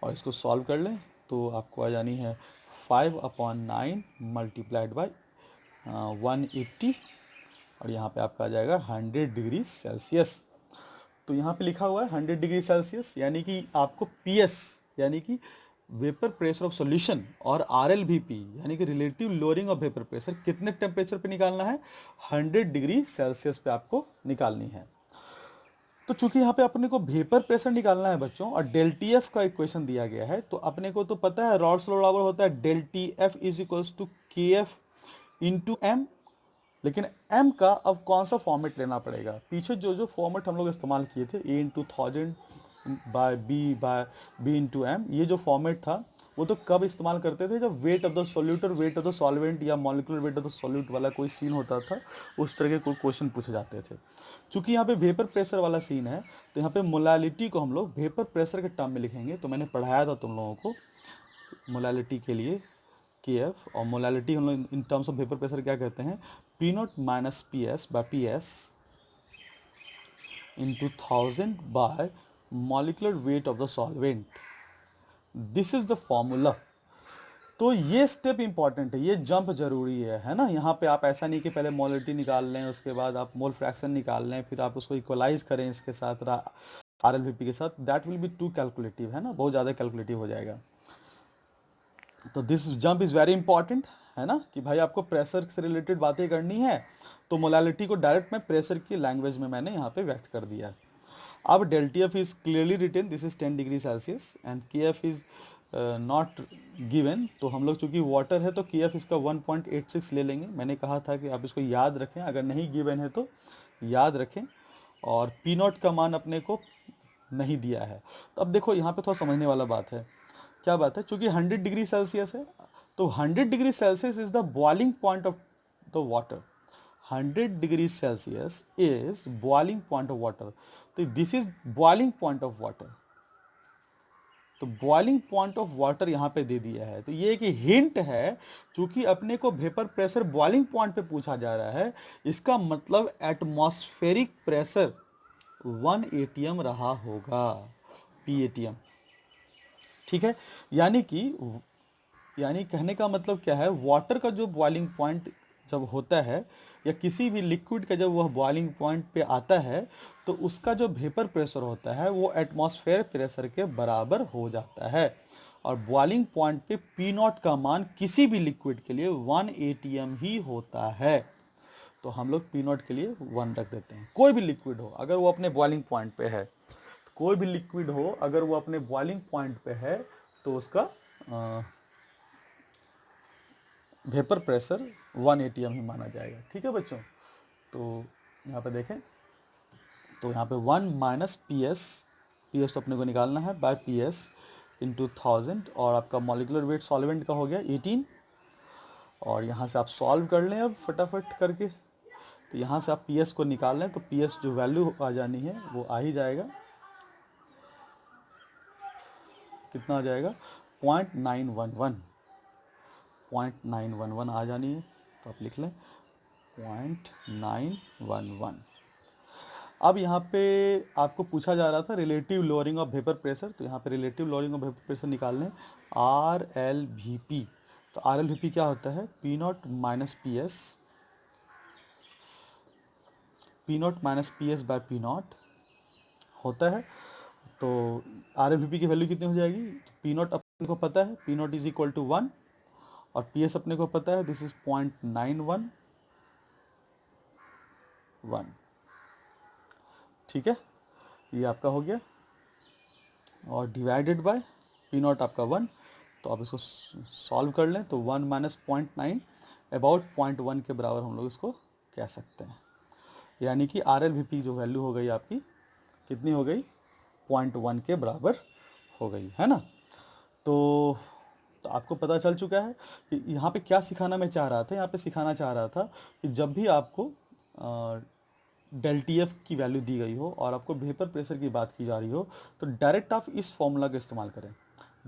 और इसको सॉल्व कर लें तो आपको आ जानी है 5/9 मल्टीप्लाइड बाई 180, और यहाँ पे आपका आ जाएगा 100 डिग्री सेल्सियस। तो यहाँ पे लिखा हुआ है 100 डिग्री सेल्सियस, यानी कि आपको पीएस यानी कि वेपर प्रेशर ऑफ सॉल्यूशन और आरएलवीपी यानी कि relative lowering of vapour pressure कितने टेम्परेचर पे निकालना है? 100 डिग्री सेल्सियस पे आपको निकालनी है। तो चूंकि यहाँ पे अपने को वेपर प्रेशर निकालना है बच्चों, और डेल टी एफ का इक्वेशन दिया गया है, तो अपने को तो पता है रॉल्स लॉ बराबर होता है del T F is equals to K F into M. लेकिन m का अब कौन सा फॉर्मेट लेना पड़ेगा? पीछे जो जो फॉर्मेट हम लोग इस्तेमाल किए थे a into 1000 by b into M, ये जो फॉर्मेट था वो तो कब इस्तेमाल करते थे? जब वेट ऑफ द सॉल्यूट और वेट ऑफ द सॉल्वेंट या molecular weight of the solute वाला कोई सीन होता था, उस तरह के कोई क्वेश्चन पूछे जाते थे। चूंकि यहाँ पे वेपर प्रेशर वाला सीन है, तो यहाँ पे मोलालिटी को हम लोग वेपर प्रेशर के टर्म में लिखेंगे। तो मैंने पढ़ाया था तुम लोगों को मोलालिटी के लिए के एफ, और मोलालिटी हम लोग इन टर्म्स ऑफ वेपर प्रेशर क्या कहते हैं? P not minus P S by P S into 1000 by molecular weight of the solvent, this is the formula. तो ये स्टेप इंपॉर्टेंट है, ये जंप जरूरी है ना। यहाँ पे आप ऐसा नहीं कि पहले मोलालिटी निकाल लें, उसके बाद आप मोल फ्रैक्शन निकाल लें, फिर आप उसको इक्वलाइज करें इसके साथ आर एल वी पी के साथ, that will be too calculative, है ना, बहुत ज़्यादा कैलकुलेटिव हो जाएगा। तो this jump is very important, है ना, कि भाई आपको प्रेशर से रिलेटेड बातें करनी है, तो मोलालिटी को डायरेक्ट मैं प्रेशर की लैंग्वेज में मैंने यहाँ पे व्यक्त कर दिया। अब del T F is clearly written, this is 10 degree Celsius and K F is not given. तो हम लोग चूंकि वाटर है तो के एफ इसका 1.86 ले लेंगे। मैंने कहा था कि आप इसको याद रखें, अगर नहीं गिवन है तो याद रखें। और पी नॉट का मान अपने को नहीं दिया है। तो अब देखो यहाँ पे थोड़ा समझने वाला बात है। क्या बात है? चूंकि 100 डिग्री सेल्सियस है, तो 100 degree Celsius is the boiling point of the water. 100 degree Celsius is boiling point of water. तो this is boiling point of water. तो बॉइलिंग पॉइंट ऑफ वाटर यहाँ पे दे दिया है, तो ये एक हिंट है। चूंकि अपने को वेपर प्रेशर बॉइलिंग पॉइंट पे पूछा जा रहा है, इसका मतलब एटमॉस्फेरिक प्रेशर 1 एटीएम रहा होगा, पीएटीएम। ठीक है, यानी कहने का मतलब क्या है, वाटर का जो बॉइलिंग पॉइंट जब होता है, या किसी भी लिक्विड का जब वह बॉइलिंग पॉइंट पे आता है, तो उसका जो वेपर प्रेशर होता है वो एटमॉस्फेयर प्रेशर के बराबर हो जाता है। और बॉइलिंग पॉइंट पे पी नॉट का मान किसी भी लिक्विड के लिए 1 एटीएम ही होता है। तो हम लोग पी नॉट के लिए 1 रख देते हैं। कोई भी लिक्विड हो अगर वो अपने बॉइलिंग पॉइंट पे है, कोई भी लिक्विड हो अगर वो अपने बॉइलिंग पॉइंट पे है, तो उसका वेपर प्रेशर 1 एटीएम ही माना जाएगा। ठीक है बच्चों, तो यहाँ पे देखें तो यहाँ पे 1 माइनस पी एस तो अपने को निकालना है बाय पी एस इंटू 1000, और आपका मॉलिकुलर वेट सॉल्वेंट का हो गया 18। और यहाँ से आप सॉल्व कर लें अब फटाफट करके, तो यहाँ से आप पी एस को निकाल लें, तो पी एस जो वैल्यू आ जानी है वो आ ही जाएगा। कितना आ जाएगा? 0.911, 0.911 आ जानी है, तो आप लिख लें 0.911। अब यहाँ पे आपको पूछा जा रहा था relative lowering of vapour pressure, तो यहाँ पे relative lowering of vapour pressure निकाल लें आर एल वी पी। तो आर एल वी पी क्या होता है? P not minus P S, P not minus P S by P not होता है। तो आर एल वी पी की वैल्यू कितनी हो जाएगी? पी नॉट अपने को पता है, P not is equal to 1, और पी एस अपने को पता है दिस इज 0.911। ठीक है, ये आपका हो गया, और डिवाइडेड बाय पी नॉट आपका 1। तो आप इसको सॉल्व कर लें, तो 1 माइनस 0.9 अबाउट 0.1 के बराबर हम लोग इसको कह सकते हैं। यानी कि आर एल वी पी जो वैल्यू हो गई आपकी कितनी हो गई? 0.1 के बराबर हो गई, है ना। तो आपको पता चल चुका है कि यहाँ पे क्या सिखाना मैं चाह रहा था। यहाँ पे सिखाना चाह रहा था कि जब भी आपको डेल टी एफ की वैल्यू दी गई हो और आपको वेपर प्रेशर की बात की जा रही हो, तो डायरेक्ट आप इस फॉर्मूला का इस्तेमाल करें।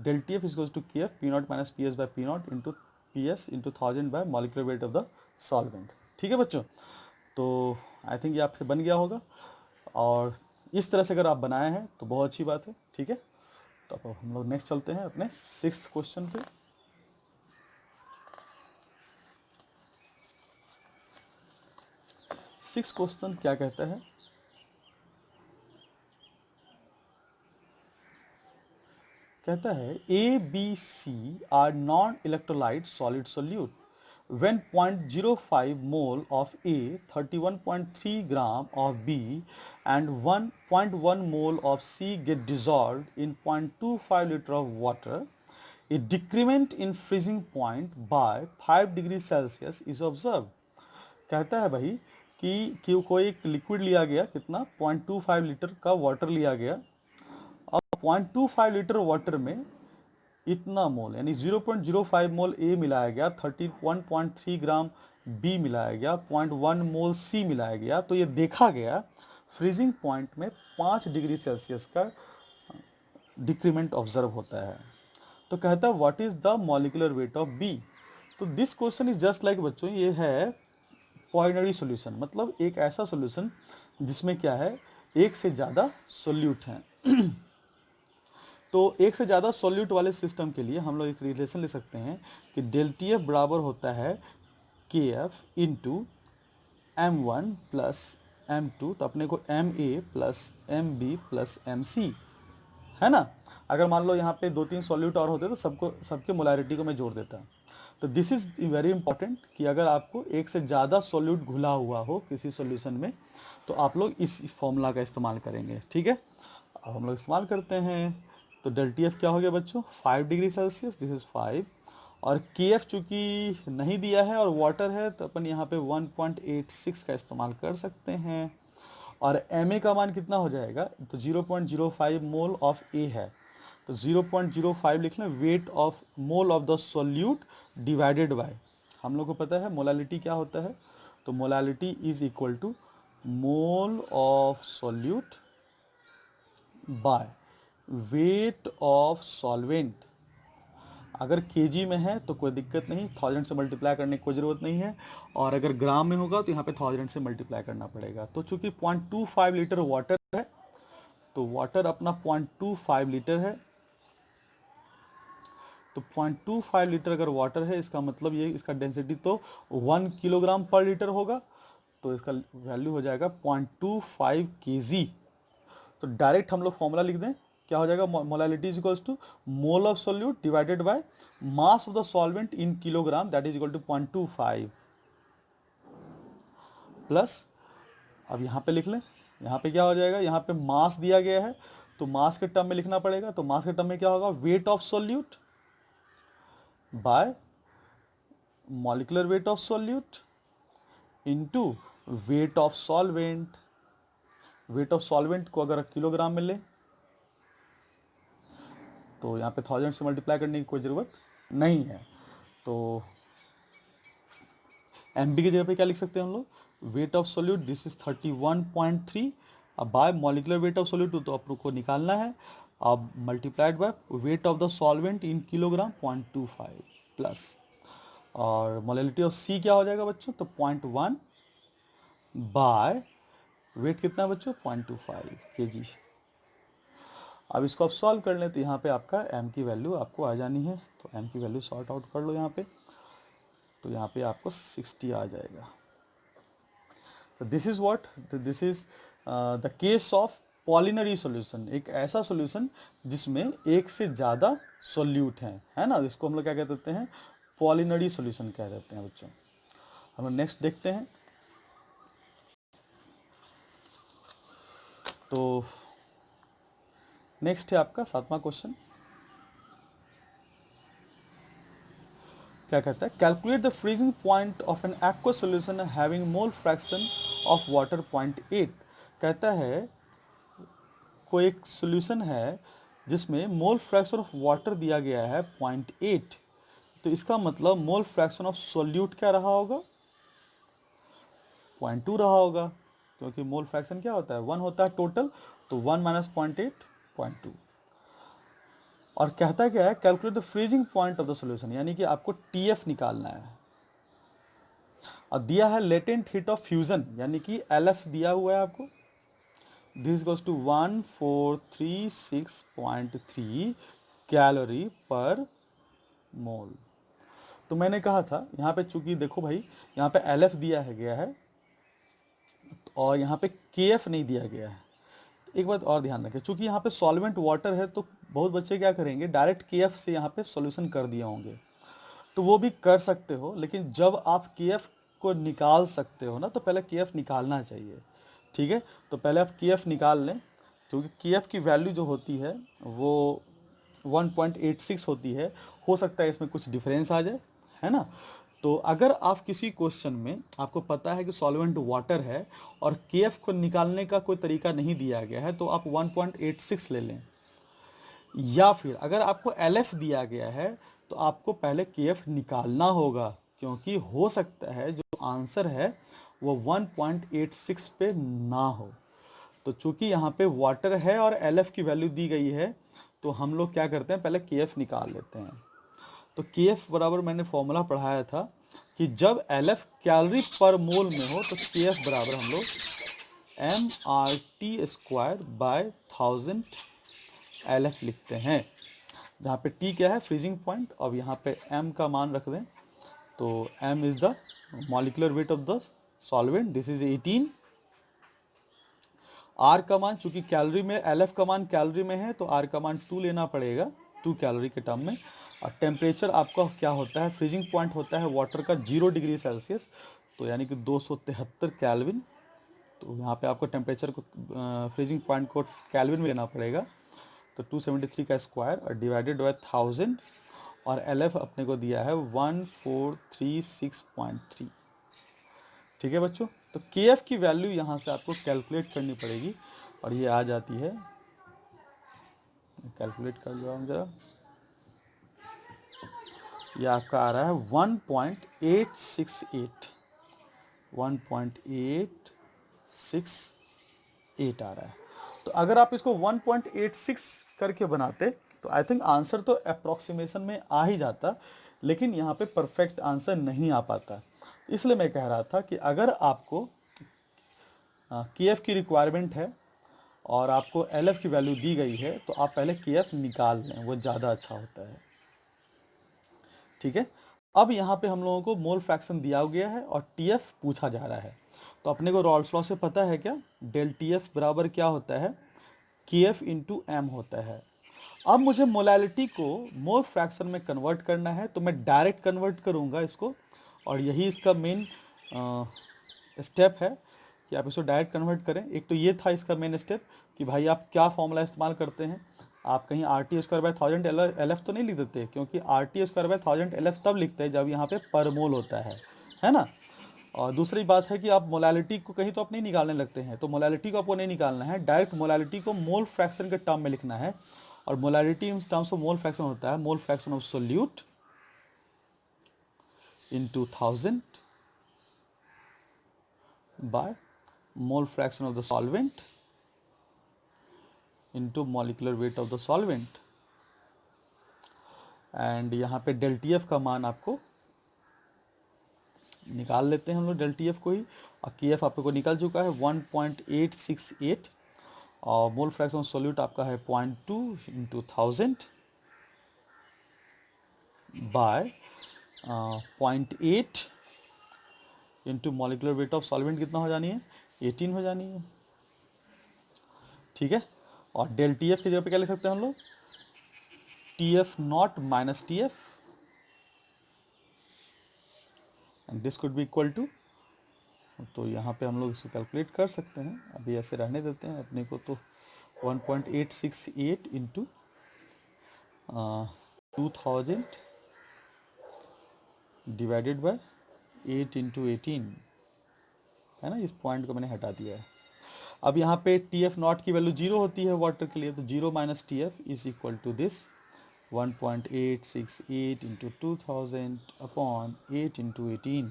Del T F is to K F P not minus P S by P not into P S into 1000 by molecular weight of the solvent. ठीक है बच्चों, तो आई थिंक ये आपसे बन गया होगा, और इस तरह से अगर आप बनाए हैं तो बहुत अच्छी बात है। ठीक है, तो अब हम लोग नेक्स्ट चलते हैं अपने 6th क्वेश्चन पे। 6th क्वेश्चन क्या कहता है? कहता है A B C are non electrolyte solid solute when 0.05 mole of A, 31.3 gram of B and 1.1 mole of C get dissolved in 0.25 liter of water, a decrement in freezing point by 5 degrees Celsius is observed। कहता है भाई कि कोई एक liquid लिया गया, कितना? 0.25 litre का वाटर लिया गया। अब 0.25 लीटर वाटर में इतना मोल यानी 0.05 मोल ए मिलाया गया, 31.3 ग्राम बी मिलाया गया, 0.1 मोल सी मिलाया गया, तो ये देखा गया फ्रीजिंग पॉइंट में 5 डिग्री सेल्सियस का डिक्रीमेंट ऑब्जर्व होता है। तो कहता है what is the molecular weight of B. तो this question is just like बच्चों, ये है क्वाइनरी सॉल्यूशन, मतलब एक ऐसा सॉल्यूशन जिसमें क्या है, एक से ज़्यादा सोल्यूट हैं। तो एक से ज़्यादा सॉल्यूट वाले सिस्टम के लिए हम लोग एक रिलेशन ले सकते हैं कि डेल टी एफ बराबर होता है K F into M one plus M two, तो अपने को M A plus M B plus M C, है ना। अगर मान लो यहाँ पे 2-3 सॉल्यूट और होते तो सबके मोलैरिटी को मैं जोड़ देता। तो दिस इज वेरी इंपॉर्टेंट कि अगर आपको एक से ज़्यादा सॉल्यूट घुला हुआ हो किसी सॉल्यूशन में, तो आप लोग इस फॉर्मूला का इस्तेमाल करेंगे। ठीक है, अब हम लोग इस्तेमाल करते हैं। तो डेल टी एफ क्या हो गया बच्चों? 5 डिग्री सेल्सियस, दिस इज 5, और के एफ चूँकि नहीं दिया है और वाटर है, तो अपन यहाँ पे 1.86 का इस्तेमाल कर सकते हैं। और एम ए का मान कितना हो जाएगा? तो 0.05 मोल ऑफ ए है, तो 0.05 लिख लें, weight of mole of the solute divided bye, हम लोग को पता है मोलालिटी क्या होता है, तो molality is equal to mole of solute by weight of solvent. अगर केजी में है तो कोई दिक्कत नहीं, 1000 से मल्टीप्लाई करने की कोई ज़रूरत नहीं है, और अगर ग्राम में होगा तो यहाँ पे 1000 से मल्टीप्लाई करना पड़ेगा। तो चूंकि 0.25 लीटर वाटर है, तो वाटर अपना 0.25 लीटर है, तो 0.25 लीटर अगर वाटर है, इसका मतलब ये इसका डेंसिटी तो 1 किलोग्राम पर लीटर होगा, तो इसका वैल्यू हो जाएगा 0.25 kg। तो डायरेक्ट हम लोग फॉर्मूला लिख दें, क्या हो जाएगा? Molality is equals to mole of solute divided by mass of the solvent in kilogram, that is equal to 0.25 plus, अब यहाँ पे लिख लें, यहाँ पे क्या हो जाएगा? यहाँ पे मास दिया गया है, तो मास के टर्म में लिखना पड़ेगा। तो मास के टर्म में क्या होगा? Wait of solute bye molecular weight of solute into wait of solvent wait of solvent को अगर किलोग्राम में ले तो यहाँ पे 1000 से मल्टीप्लाई करने की कोई ज़रूरत नहीं है। तो एम की जगह पे क्या लिख सकते हैं हम लोग, wait of solute this is 31.3। अब bye molecular weight of solute तो अपन को निकालना है, अब multiplied by weight of the solvent in kilogram 0.25 plus, और मोलैलिटी ऑफ सी क्या हो जाएगा बच्चों, तो 0.1 बाय वेट कितना बच्चों 0.25 kg। अब इसको आप सॉल्व कर लें तो यहाँ पे आपका m की वैल्यू आपको आ जानी है, तो m की वैल्यू सॉर्ट आउट कर लो यहाँ पे, तो यहाँ पे आपको 60 आ जाएगा। तो this is what, this is the case of polynary solution, एक ऐसा सॉल्यूशन जिसमें एक से ज़्यादा सॉल्यूट हैं, है ना, इसको हम लोग क्या कह देते हैं, पॉलिनरी सॉल्यूशन कह देते हैं बच्चों। हम लोग नेक्स्ट देखते हैं। तो नेक्स्ट है आपका 7वां क्वेश्चन, क्या कहता है, calculate the freezing point of N aqua solution having mole fraction of water 0.8। कहता है कोई एक सॉल्यूशन है जिसमें मोल फ्रैक्शन ऑफ वाटर दिया गया है 0.8, तो इसका मतलब मोल फ्रैक्शन ऑफ सॉल्यूट क्या रहा होगा, 0.2 रहा होगा, क्योंकि मोल फ्रैक्शन क्या होता है 1 होता है टोटल, तो 1 माइनस 0.8 0.2। और कहता क्या है, calculate the freezing point of the solution, यानी कि आपको टीएफ निकालना है, और दिया है लेटेंट हीट ऑफ फ्यूजन यानी कि एलएफ दिया हुआ है आपको, दिस गोज टू 1436.3 कैलोरी पर मोल। तो मैंने कहा था यहाँ पे, चूंकि देखो भाई यहाँ पे एलएफ दिया है गया है और यहाँ पे केएफ नहीं दिया गया है। एक बात और ध्यान रखें, चूंकि यहाँ पे सॉल्वेंट वाटर है तो बहुत बच्चे क्या करेंगे, डायरेक्ट केएफ से यहाँ पे सॉल्यूशन कर दिए होंगे, तो वो भी कर सकते हो, लेकिन जब आप केएफ को निकाल सकते हो ना, तो पहले केएफ निकालना चाहिए, ठीक है। तो पहले आप केएफ निकाल लें, क्योंकि केएफ की वैल्यू जो होती है वो 1.86 होती है, हो सकता है इसमें कुछ डिफरेंस आ जाए, है ना। तो अगर आप किसी क्वेश्चन में आपको पता है कि सॉल्वेंट वाटर है और केएफ को निकालने का कोई तरीका नहीं दिया गया है, तो आप 1.86 ले लें, या फिर अगर आपको एलएफ दिया गया है तो आपको पहले केएफ निकालना होगा, क्योंकि हो सकता है जो आंसर है वो 1.86 पे ना हो। तो चूंकि यहाँ पे वाटर है और एलएफ की वैल्यू दी गई है, तो हम लोग क्या करते हैं, पहले केएफ निकाल लेते हैं। तो केएफ बराबर मैंने फॉर्मूला पढ़ाया था कि जब एलएफ कैलोरी पर मोल में हो तो केएफ बराबर हम लोग mRT² बाय 1000 एलएफ लिखते हैं, जहाँ पे टी क्या है फ्रीजिंग पॉइंट, अब यहाँ पे एम का मान रख दें, तो M is the molecular weight of the solvent, this is 18। R का मान, चूंकि कैलोरी में एलएफ का मान कैलोरी में है तो आर का मान 2 लेना पड़ेगा, 2 कैलोरी के टर्म में। और टेम्परेचर आपका क्या होता है, फ्रीजिंग पॉइंट होता है वाटर का 0 डिग्री सेल्सियस, तो यानी कि 273 कैल्विन। तो यहाँ पे आपको टेम्परेचर को फ्रीजिंग पॉइंट को कैल्विन में लेना पड़ेगा, तो 273 का स्क्वायर और डिवाइडेड बाय 1000, और एलएफ अपने को दिया है 1436.3, ठीक है बच्चों। तो केएफ की वैल्यू यहाँ से आपको कैलकुलेट करनी पड़ेगी, और ये आ जाती है, कैलकुलेट कर लो हम जरा, ये आपका आ रहा है 1.868, 1.868 आ रहा है। तो अगर आप इसको 1.86 करके बनाते तो आई थिंक आंसर तो अप्रोक्सीमेशन में आ ही जाता, लेकिन यहाँ पे परफेक्ट आंसर नहीं आ पाता। इसलिए मैं कह रहा था कि अगर आपको केएफ की रिक्वायरमेंट है और आपको एलएफ की वैल्यू दी गई है, तो आप पहले केएफ निकाल लें, वो ज़्यादा अच्छा होता है, ठीक है। अब यहाँ पे हम लोगों को मोल फ्रैक्शन दिया गया है और टीएफ पूछा जा रहा है, तो अपने को रॉल्स लॉ से पता है क्या, डेल टीएफ बराबर क्या होता है, केएफ इंटू एम होता है। अब मुझे मोलैलिटी को मोल फ्रैक्शन में कन्वर्ट करना है, तो मैं डायरेक्ट कन्वर्ट करूँगा इसको, और यही इसका मेन स्टेप है कि आप इसको डायरेक्ट कन्वर्ट करें। एक तो ये था इसका मेन स्टेप कि भाई आप क्या फॉर्मूला इस्तेमाल करते हैं, आप कहीं RT² बाय 1000 एलएफ तो नहीं लिख देते, क्योंकि RT² बाय 1000 एलएफ तब लिखते हैं जब यहाँ पे पर मोल होता है ना। और दूसरी बात है कि आप मोलालिटी को कहीं तो आप नहीं निकालने लगते हैं, तो मोलालिटी को आपको नहीं निकालना है, डायरेक्ट मोलालिटी को मोल फ्रैक्शन के टर्म में लिखना है। और molality in terms of mole fraction होता है mole fraction of solute into 1000 by mole fraction of the solvent into molecular weight of the solvent। And यहाँ पे डेल टी एफ का मान आपको निकाल लेते हैं हम लोग, डेल टी एफ को ही, और के एफ आपको निकल चुका है 1.868, और मोल फ्रैक्शन ऑफ सोल्यूट आपका है 0.2 into 1000 by 0.8 into molecular weight of solvent कितना हो जानी है, 18 हो जानी है। ठीक है, और डेल टी एफ की जगह पे क्या लिख सकते हैं हम लोग, T F not minus T F, and this could be equal to, तो यहाँ पे हम लोग इसको कैलकुलेट कर सकते हैं, अभी ऐसे रहने देते हैं अपने को, तो 1.868 इंटू 2000 डिवाइडेड बाय 8 इंटू 18 है ना, इस पॉइंट को मैंने हटा दिया है। अब यहाँ पे टी एफ नॉट की वैल्यू 0 होती है वाटर के लिए, तो 0 minus T F is equal to this 1.868 into 2000 upon 8 into 18।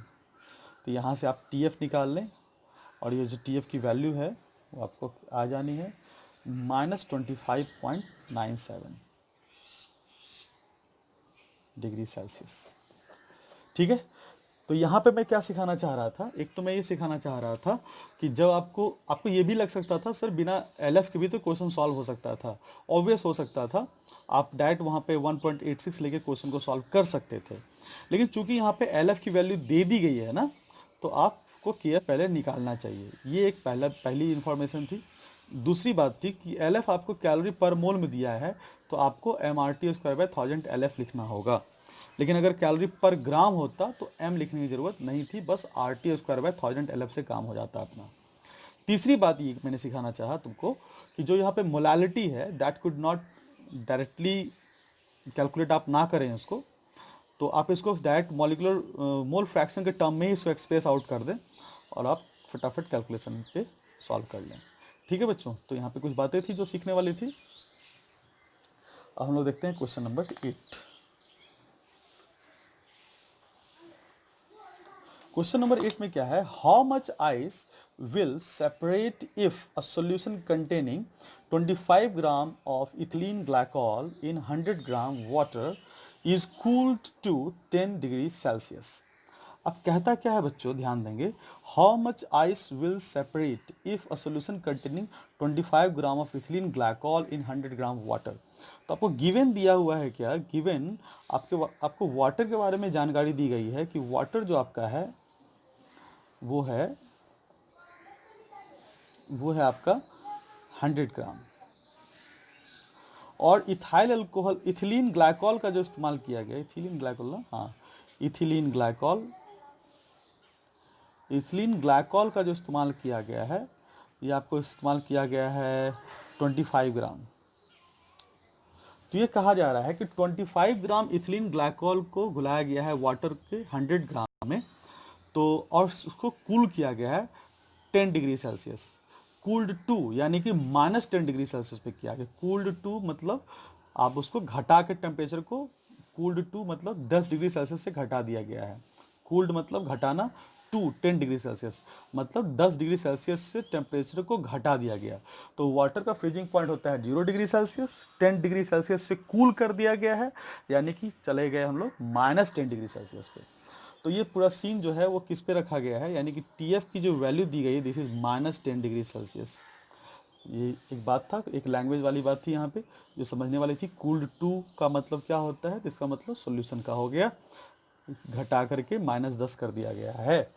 तो यहाँ से आप टी एफ निकाल लें, और ये जो टी एफ की वैल्यू है वो आपको आ जानी है -25.97 डिग्री सेल्सियस। ठीक है, तो यहाँ पे मैं क्या सिखाना चाह रहा था, एक तो मैं ये सिखाना चाह रहा था कि जब आपको ये भी लग सकता था सर बिना एल एफ के भी तो क्वेश्चन सॉल्व हो सकता था, ऑब्वियस हो सकता था, आप डायरेक्ट वहाँ पे 1.86 लेके क्वेश्चन को सॉल्व कर सकते थे, लेकिन चूंकि यहाँ पे एल एफ की वैल्यू दे दी गई है ना, तो आपको के एफ पहले निकालना चाहिए। ये एक पहली इन्फॉर्मेशन थी। दूसरी बात थी कि एल एफ आपको कैलोरी पर मोल में दिया है, तो आपको M R T square by 1000 L F लिखना होगा, लेकिन अगर कैलोरी पर ग्राम होता तो एम लिखने की जरूरत नहीं थी, बस are T square by 1000 L F से काम हो जाता अपना। तीसरी बात ये मैंने सिखाना चाहा तुमको कि जो यहाँ पे मोलालिटी है that could not directly calculate आप ना करें उसको, तो आप इसको डायरेक्ट मॉलिकुलर मोल फ्रैक्शन के टर्म में ही इसको एक्सप्रेस आउट कर दें, और आप फटाफट कैलकुलेशन पे सॉल्व कर लें। ठीक है बच्चों, तो यहाँ पे कुछ बातें थी जो सीखने वाली थी। अब हम लोग देखते हैं क्वेश्चन नंबर 8। क्वेश्चन नंबर 8 में क्या है, how much ice will separate if a solution containing 25 gram of ethylene glycol in 100 gram water is cooled to 10 degree Celsius. अब कहता क्या है बच्चों, ध्यान देंगे, how much ice will separate if a solution containing 25 gram of ethylene glycol in 100 gram water. तो आपको given दिया हुआ है, क्या गिवन, आपको वाटर के बारे में जानकारी दी गई है कि वाटर जो आपका है वो है आपका 100 ग्राम, और इथाइल अल्कोहल इथिलीन ग्लाइकॉल का जो इस्तेमाल किया गया, इथिलीन ग्लाइकॉल ना, हाँ इथिलीन ग्लाइकॉल का जो इस्तेमाल किया गया है, ये आपको इस्तेमाल किया गया है 25 ग्राम। तो ये कहा जा रहा है कि 25 ग्राम इथिलीन ग्लाइकॉल को घुलाया गया है वाटर के 100 ग्राम में, तो और उसको कूल किया गया है 10 डिग्री सेल्सियस, कूल्ड टू यानी कि -10 डिग्री सेल्सियस पे किया गया। कूल्ड टू मतलब आप उसको घटा के टेम्परेचर को, कूल्ड टू मतलब 10 डिग्री सेल्सियस से घटा दिया गया है, कूल्ड मतलब घटाना, टू 10 डिग्री सेल्सियस मतलब 10 डिग्री सेल्सियस से टेम्परेचर को घटा दिया गया। तो वाटर का फ्रीजिंग पॉइंट होता है 0 डिग्री सेल्सियस, 10 डिग्री सेल्सियस से कूल कर दिया गया है, यानी कि चले गए हम लोग -10 डिग्री सेल्सियस पे। तो ये पूरा सीन जो है वो किस पे रखा गया है, यानी कि टी एफ की जो वैल्यू दी गई है दिस इज -10 डिग्री सेल्सियस। ये एक बात था, एक लैंग्वेज वाली बात थी यहाँ पे जो समझने वाली थी। कूल्ड टू का मतलब क्या होता है, इसका मतलब सॉल्यूशन का हो गया, घटा करके -10 कर दिया गया है।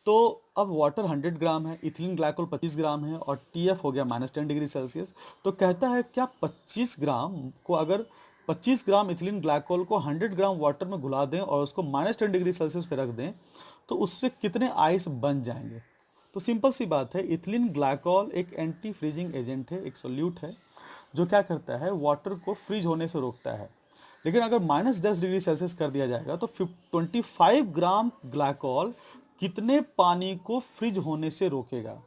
तो अब वाटर 100 ग्राम है, इथिलीन ग्लाइकोल 25 ग्राम है, और टीएफ हो गया -10 डिग्री सेल्सियस। तो कहता है क्या 25 ग्राम को, अगर 25 ग्राम इथिलीन ग्लाइकोल को 100 ग्राम वाटर में घुला दें और उसको -10 डिग्री सेल्सियस पे रख दें, तो उससे कितने आइस बन जाएंगे। तो सिंपल सी बात है, इथिलीन ग्लाइकोल एक एंटी फ्रीजिंग एजेंट है, एक सोल्यूट है जो क्या करता है, वाटर को फ्रीज होने से रोकता है। लेकिन अगर -10 डिग्री सेल्सियस कर दिया जाएगा तो 25 ग्राम ग्लाइकोल कितने पानी को फ्रीज होने से रोकेगा?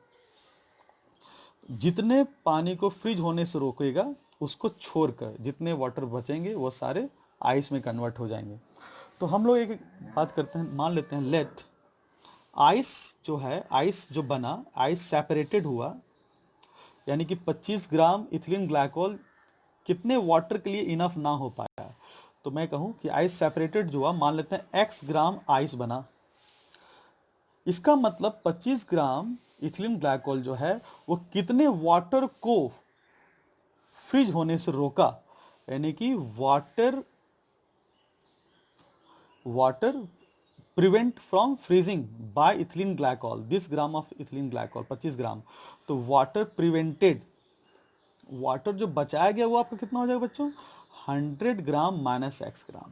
जितने पानी को फ्रीज होने से रोकेगा उसको छोड़कर जितने वाटर बचेंगे वो सारे आइस में कन्वर्ट हो जाएंगे। तो हम लोग एक बात करते हैं, मान लेते हैं लेट आइस जो है, आइस जो बना, आइस सेपरेटेड हुआ, यानी कि 25 ग्राम इथिलीन ग्लाइकोल कितने वाटर के लिए इनफ ना हो पाया। तो मैं कहूं कि आइस सेपरेटेड जो हुआ, मान लेते हैं x ग्राम आइस बना, इसका मतलब 25 ग्राम इथिलीन ग्लाइकोल जो है वो कितने वाटर को फ्रीज होने से रोका, यानी कि water prevent from freezing by ethylene glycol, this gram of ethylene glycol 25 gram. तो वाटर प्रिवेंटेड, वाटर जो बचाया गया वो आपका कितना हो जाएगा बच्चों? 100 ग्राम माइनस x ग्राम।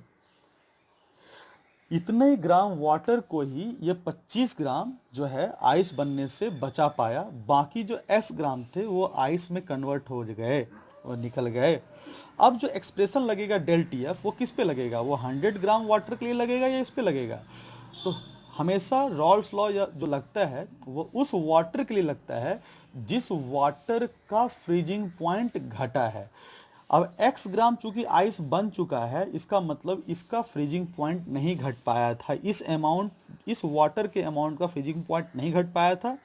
इतने ग्राम वाटर को ही ये 25 ग्राम जो है आइस बनने से बचा पाया, बाकी जो s ग्राम थे वो आइस में कन्वर्ट हो गए, वो निकल गए। अब जो एक्सप्रेशन लगेगा डेल टी एफ वो किस पे लगेगा? वो 100 ग्राम वाटर के लिए लगेगा या इस पे लगेगा? तो हमेशा रॉल्स लॉ जो लगता है वो उस वाटर के लिए लगता है जिस वाटर का फ्रीजिंग पॉइंट घटा है। अब x ग्राम चूंकि आइस बन चुका है, इसका मतलब इसका फ्रीजिंग पॉइंट नहीं घट पाया था, इस वाटर के अमाउंट का फ्रीजिंग पॉइंट नहीं घट पाया था,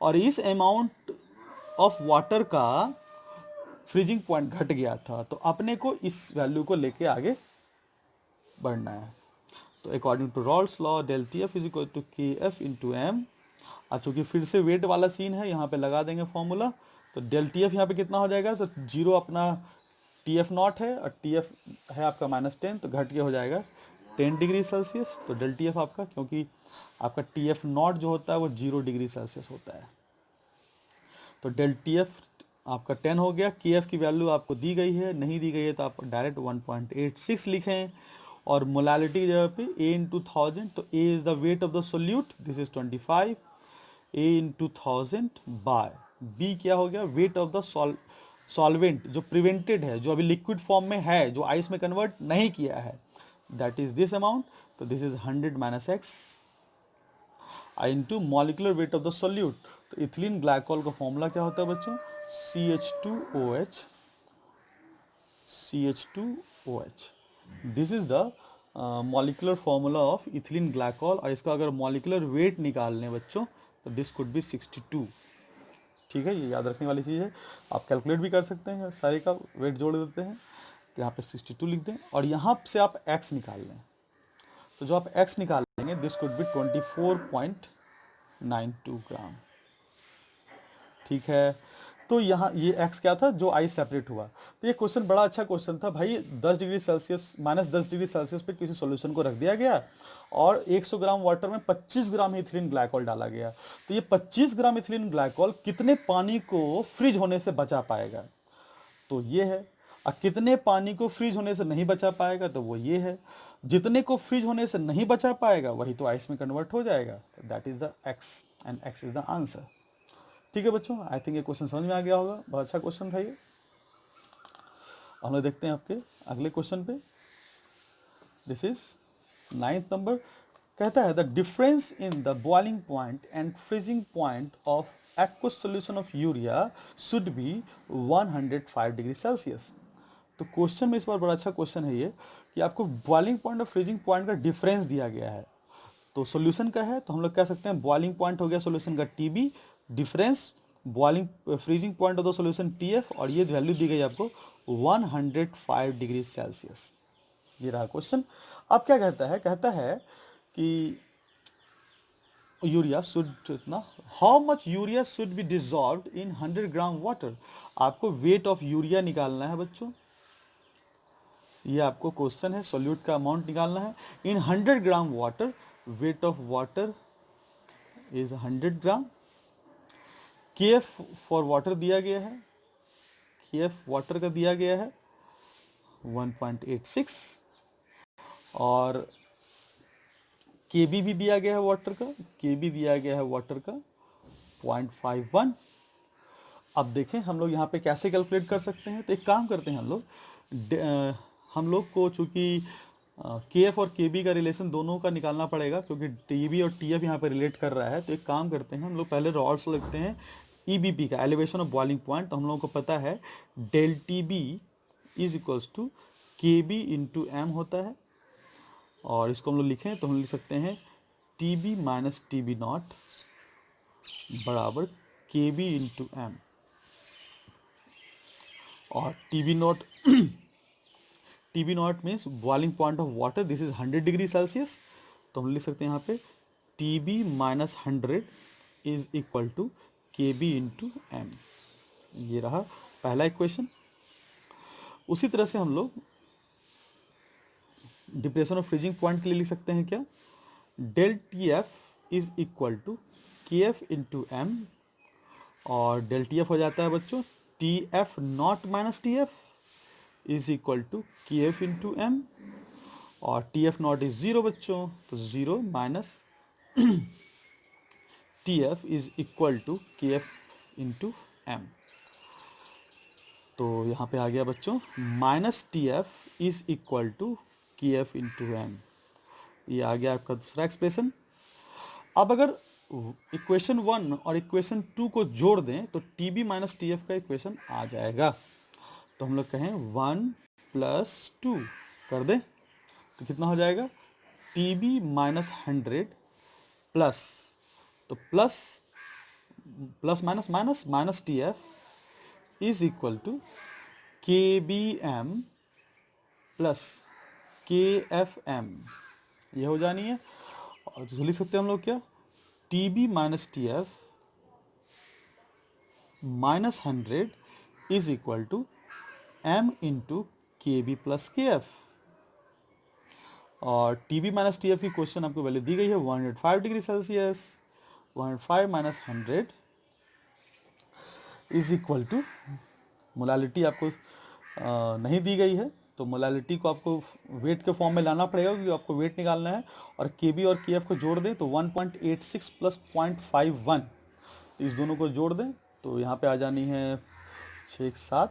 और इस अमाउंट ऑफ वाटर का फ्रीजिंग पॉइंट घट गया था। तो अपने को इस वैल्यू को लेके आगे बढ़ना है। तो according to Raoult's law del T F is equal to K F into M. चूंकि फिर से वेट वाला सीन है, यहाँ पे लगा देंगे फॉर्मूला। तो डेल टी एफ यहाँ पे कितना हो जाएगा? तो जीरो अपना टी एफ नॉट है और टी एफ है आपका -10, तो घट के हो जाएगा 10 डिग्री सेल्सियस। तो डेल टी एफ आपका, क्योंकि आपका टी एफ नॉट जो होता है वो 0 डिग्री सेल्सियस होता है, तो डेल टी एफ आपका 10 हो गया। के एफ की वैल्यू आपको दी गई है, नहीं दी गई है तो आप डायरेक्ट 1.86 लिखें। और मोलालिटी जगह पे ए इंटू 1000, तो A is the weight of the solute, this is 25, A into 1000 by B क्या हो गया? वेट ऑफ द सॉल्वेंट जो प्रिवेंटेड है, जो अभी लिक्विड फॉर्म में है, जो आइस में कन्वर्ट नहीं किया है, दैट इज दिस अमाउंट। तो this is 100 minus X into molecular weight of the solute. तो इथिलीन ग्लाइकोल का फॉर्मूला क्या होता है बच्चों? CH2OH, CH2OH। This is the molecular formula of ethylene glycol. और इसका अगर मॉलिकुलर वेट निकाल लें बच्चों तो दिस कुड बी 62। ठीक है, ये याद रखने वाली चीज़ है। आप कैलकुलेट भी कर सकते हैं, सारे का वेट जोड़ देते हैं तो यहाँ पे 62 लिख दें, और यहाँ से आप x निकाल लें। तो जो आप x निकाल लेंगे दिस कुड बी 24.92 ग्राम। ठीक है, तो यहाँ ये x क्या था? जो आइस सेपरेट हुआ। तो ये क्वेश्चन बड़ा अच्छा क्वेश्चन था भाई। 10 डिग्री सेल्सियस, -10 डिग्री सेल्सियस पे किसी सॉल्यूशन को रख दिया गया और 100 ग्राम वाटर में 25 ग्राम इथिलीन ग्लाइकोल डाला गया। तो ये 25 ग्राम इथिलीन ग्लाइकोल कितने पानी को फ्रीज होने से बचा पाएगा? तो ये है। और कितने पानी को फ्रीज होने से नहीं बचा पाएगा? तो वो ये है। जितने को फ्रीज होने से नहीं बचा पाएगा वही तो आइस में कन्वर्ट हो जाएगा। That is the x and x is the answer. ठीक है बच्चों, आई थिंक ये क्वेश्चन समझ में आ गया होगा। बहुत अच्छा क्वेश्चन था ये। हम लोग देखते हैं आपके अगले क्वेश्चन पे। This is 9th number. कहता है the difference in the boiling point and freezing point of aqueous solution of urea should be 105 degree Celsius. तो क्वेश्चन में इस बार बड़ा अच्छा क्वेश्चन है ये कि आपको बॉइलिंग पॉइंट और फ्रीजिंग पॉइंट का डिफरेंस दिया गया है। तो सॉल्यूशन का है तो हम लोग कह सकते हैं बॉइलिंग पॉइंट हो गया सॉल्यूशन का TB, difference boiling freezing point of the solution TF, और ये वैल्यू दी गई आपको 105 डिग्री सेल्सियस। ये रहा क्वेश्चन। अब क्या कहता है? कहता है कि यूरिया शुड इतना, how much urea should be dissolved in 100 gram water. आपको वेट ऑफ यूरिया निकालना है बच्चों, ये आपको क्वेश्चन है, सॉल्यूट का अमाउंट निकालना है। इन 100 gram water, weight of water is 100 ग्राम। के एफ फॉर वाटर दिया गया है, के एफ वाटर का दिया गया है 1.86, और के बी भी दिया गया है वाटर का, के बी दिया गया है वाटर का 0.51। अब देखें हम लोग यहाँ पे कैसे कैलकुलेट कर सकते हैं। तो एक काम करते हैं हम लोग, हम लोग को चूंकि के एफ और के बी का रिलेशन दोनों का निकालना पड़ेगा, क्योंकि टी बी और टी एफ यहाँ पे रिलेट कर रहा है। तो एक काम करते हैं, हम लोग पहले रॉड्स लिखते हैं ई बी पी का, एलिवेशन ऑफ बॉइलिंग पॉइंट। तो हम लोगों को पता है del T B is equals to K B into M होता है, और इसको हम लोग लिखें तो हम लिख सकते हैं T B minus T B not बराबर के बी इंटू एम। और T B not T B not means boiling point of water, this is 100 degree Celsius. तो हम लिख सकते हैं यहाँ पे T B minus 100 is equal to K B into M. ये रहा पहला इक्वेशन। उसी तरह से हम लोग डिप्रेशन ऑफ फ्रीजिंग पॉइंट के लिए लिख सकते हैं क्या, del T F is equal to K F into M, और डेल टी एफ हो जाता है बच्चों T F not minus T F is equal to K F into M, और T F not is zero बच्चों, तो zero minus T F is equal to K F into M. तो यहाँ पे आ गया बच्चों minus T F is equal to K F into M. ये आ गया आपका दूसरा एक्सप्रेशन। अब अगर इक्वेशन 1 और इक्वेशन 2 को जोड़ दें तो T B minus T F का इक्वेशन आ जाएगा। तो हम लोग कहें 1 प्लस 2 कर दें तो कितना हो जाएगा, टी बी माइनस 100 प्लस, तो plus plus minus minus minus T F is equal to K B M plus K F M. ये हो जानी है। और तो लिख सकते हैं हम लोग क्या, T B minus T F minus 100 is equal to M into K B plus K F. और T B minus T F की क्वेश्चन आपको वैल्यू दी गई है 105 degree Celsius. 105 minus 100 is equal to, molality आपको नहीं दी गई है, तो मोलालिटी को आपको वेट के फॉर्म में लाना पड़ेगा, क्योंकि आपको वेट निकालना है। और के बी और के एफ को जोड़ दें तो 1.86 प्लस 0.51, तो इस दोनों को जोड़ दें तो यहाँ पे आ जानी है 6 7,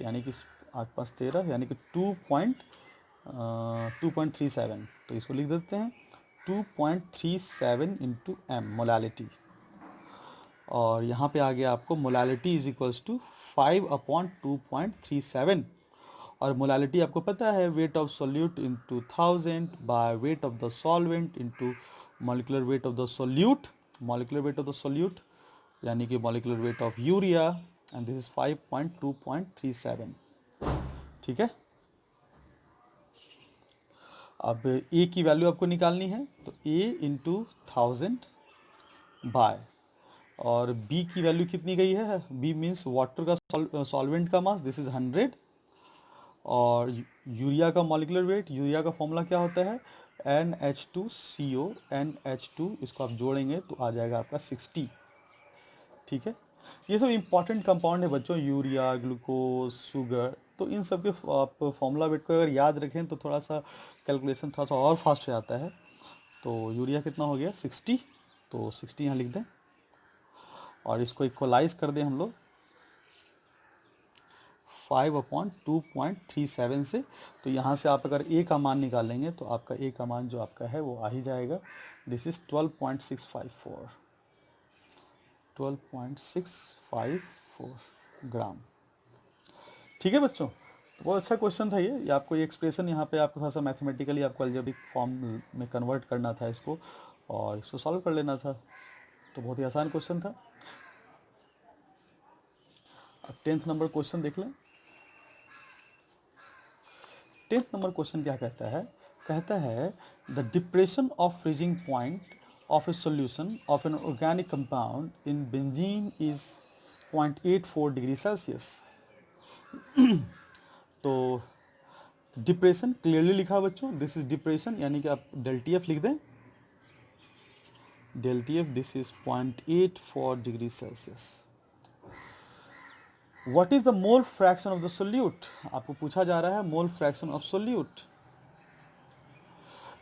यानी कि 8 5 13, यानी कि 2.37। तो इसको लिख देते हैं 2.37 इंटू एम मोलालिटी। और यहाँ पे आ गया आपको मोलालिटी इज इक्वल्स टू 5/2.37। और मोलालिटी आपको पता है wait of solute into 1000 bye weight of the solvent into molecular weight of the solute, molecular weight of the solute यानी कि molecular weight of urea, and this is 5.2.37। ठीक है। अब ए की वैल्यू आपको निकालनी है, तो ए इंटू 1000 बाय, और बी की वैल्यू कितनी गई है, बी मीन्स वाटर का सॉल्वेंट का मास, दिस इज 100। और यूरिया का मॉलिकुलर वेट, यूरिया का फॉर्मूला क्या होता है NH2CO, NH2, इसको आप जोड़ेंगे तो आ जाएगा आपका 60। ठीक है। ये सब इंपॉर्टेंट कंपाउंड है बच्चों, यूरिया, ग्लूकोज, शुगर, तो इन सब के आप फॉर्मूला वेट को अगर याद रखें तो थोड़ा सा कैलकुलेशन थोड़ा सा और फास्ट हो जाता है। तो यूरिया कितना हो गया 60, तो 60 यहाँ लिख दें, और इसको इक्वलाइज कर दें हम लोग 5/2.37 से। तो यहाँ से आप अगर ए का मान निकालेंगे तो आपका ए का मान जो आपका है वो आ ही जाएगा, दिस इज 12.654, 12.654 ग्राम। ठीक है बच्चों, तो बहुत अच्छा क्वेश्चन था ये आपको ये एक्सप्रेशन यहाँ पे आपको थोड़ा सा मैथमेटिकली आपको अलजेब्रिक फॉर्म में कन्वर्ट करना था इसको, और इसको सॉल्व कर लेना था। तो बहुत ही आसान क्वेश्चन था। अब 10th नंबर क्वेश्चन देख लें। 10th नंबर क्वेश्चन क्या कहता है, कहता है the depression of freezing point of A solution of an organic compound in benzene is 0.84 degree Celsius. तो डिप्रेशन क्लियरली लिखा है बच्चों, दिस इज डिप्रेशन, यानी कि आप डेल टी एफ लिख दें, del T F this is 0.84 degree Celsius. What is the mole fraction of the solute, आपको पूछा जा रहा है mole fraction of solute.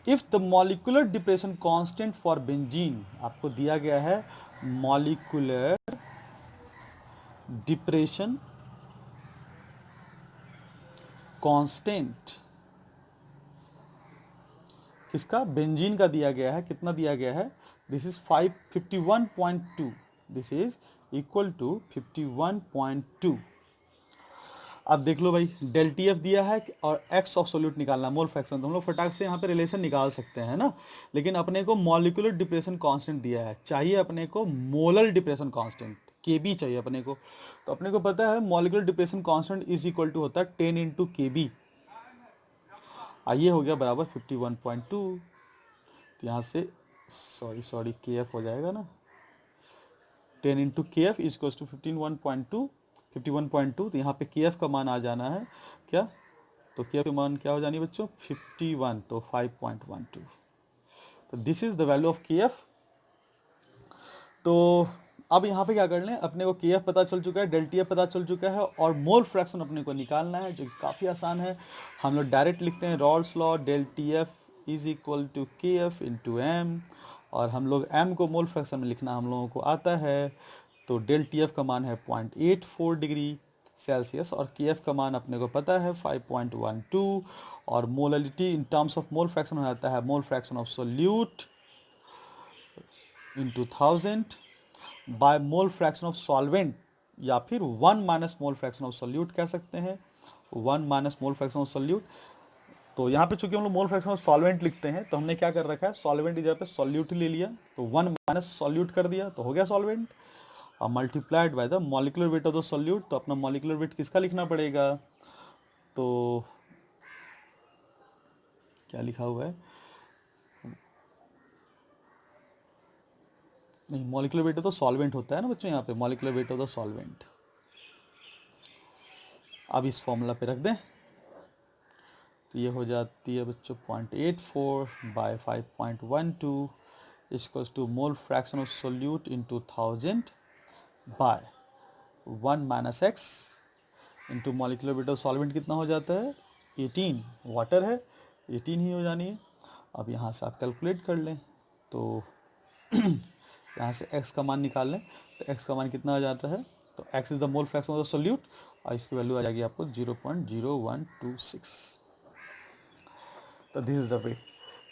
If the molecular depression constant for benzene, आपको दिया गया है मॉलिकुलर डिप्रेशन कांस्टेंट किसका, बेंजीन का दिया गया है, कितना दिया गया है, this is 51.2, this is equal to 51.2। अब देख लो भाई, डेल टी एफ दिया है और एक्स ऑब्सोल्यूट निकालना, मोल फ्रैक्शन, तो हम लोग फटाक से यहाँ पे रिलेशन निकाल सकते हैं ना, लेकिन अपने को मॉलिक्यूलर डिप्रेशन कांस्टेंट दिया है, चाहिए अपने को molar depression constant, K B चाहिए अपने को। तो अपने को पता है molecular depression constant is equal to होता है 10 इंटू के बी, आइए हो गया बराबर 51.2। तो यहाँ से सॉरी के एफ हो जाएगा ना, 10 इंटू के एफ इज टू 51.2, तो यहाँ पे के एफ का मान आ जाना है क्या, तो के एफ का मान क्या हो जानी है बच्चों, 51, तो 5.12, तो this is the value of के एफ। तो अब यहाँ पे क्या कर लें, अपने को के एफ पता चल चुका है, डेल टी एफ पता चल चुका है, और मोल फ्रैक्शन अपने को निकालना है, जो कि काफ़ी आसान है। हम लोग डायरेक्ट लिखते हैं Raoult's law, del T F is equal to K F into M, और हम लोग एम को मोल फ्रैक्शन में लिखना हम लोगों को आता है। तो डेल टी एफ का मान है 0.84 डिग्री सेल्सियस, और के एफ का मान अपने को पता है 5.12, और molality in terms of mole fraction हो जाता है mole fraction of solute into 1000 by mole fraction of solvent, या फिर 1 minus mole fraction of solute कह सकते हैं, 1 minus mole fraction of solute. तो यहाँ पे चूंकि हम लोग मोल फ्रैक्शन ऑफ सॉल्वेंट लिखते हैं, तो हमने क्या कर रखा है, सॉल्वेंट की जगह पे सॉल्यूट ले लिया, तो 1 माइनस सॉल्यूट कर दिया, तो हो गया सॉल्वेंट, और multiplied by the molecular weight of the solute. तो अपना मॉलिक्यूलर वेट किसका लिखना पड़ेगा, तो क्या लिखा हुआ है, नहीं मॉलिक्यूलर वेट तो सॉल्वेंट होता है ना बच्चों, यहाँ पे molecular weight of the solvent, अब इस फॉर्मूला पे रख दें, तो ये हो जाती है बच्चों 0.84 by 5.12 equals to mole fraction of solute into 1000 by 1 minus X into molecular weight of solvent कितना हो जाता है 18, वाटर है 18 ही हो जानी है। अब यहाँ से आप कैलकुलेट कर लें, तो यहाँ से x का मान निकाल लें, तो x का मान कितना आ जाता है, तो x is the mole fraction of the solute, और इसकी वैल्यू आ जाएगी आपको 0.0126। तो दिस इज द वे।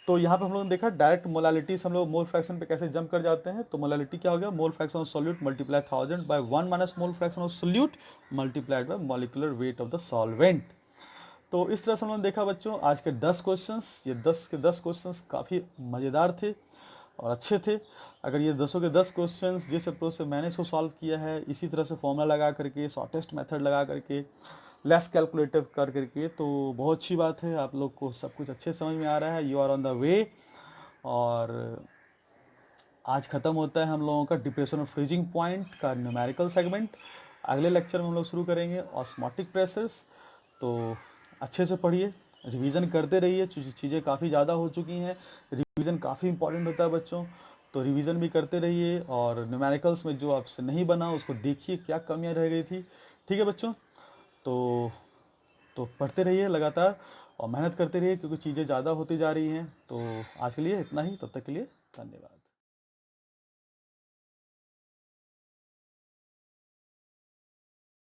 तो यहाँ पे हम लोगों ने देखा डायरेक्ट मोलालिटीज हम लोग मोल फ्रैक्शन पे कैसे जंप कर जाते हैं। तो मोलालिटी क्या हो गया, mole fraction of solute multiply 1000 by 1 minus mole fraction of solute multiplied by molecular weight of the solvent. तो इस तरह से हम लोगों ने देखा बच्चों आज के 10 क्वेश्चंस, ये 10 के 10 क्वेश्चंस काफ़ी मज़ेदार थे और अच्छे थे। अगर ये 10 के 10 क्वेश्चंस जिस अप्रोच से मैंने इसको सॉल्व किया है, इसी तरह से फॉर्मूला लगा करके, शॉर्टेस्ट मेथड लगा करके, लेस कैलकुलेटिव कर करके, तो बहुत अच्छी बात है, आप लोग को सब कुछ अच्छे समझ में आ रहा है, you are on the way. और आज ख़त्म होता है हम लोगों का डिप्रेशन ऑफ फ्रीजिंग पॉइंट का न्यूमेरिकल सेगमेंट। अगले लेक्चर में हम लोग शुरू करेंगे ऑस्मोटिक प्रेशर्स। तो अच्छे से पढ़िए, रिवीजन करते रहिए, चीज़ें काफ़ी ज़्यादा हो चुकी हैं, रिवीजन काफ़ी इंपॉर्टेंट होता है बच्चों, तो रिवीजन भी करते रहिए। और न्यूमेरिकल्स में जो आपसे नहीं बना उसको देखिए क्या कमियां रह गई थी, ठीक है बच्चों। तो पढ़ते रहिए लगातार और मेहनत करते रहिए, क्योंकि चीज़ें ज़्यादा होती जा रही हैं। तो आज के लिए इतना ही, तब तक के लिए धन्यवाद।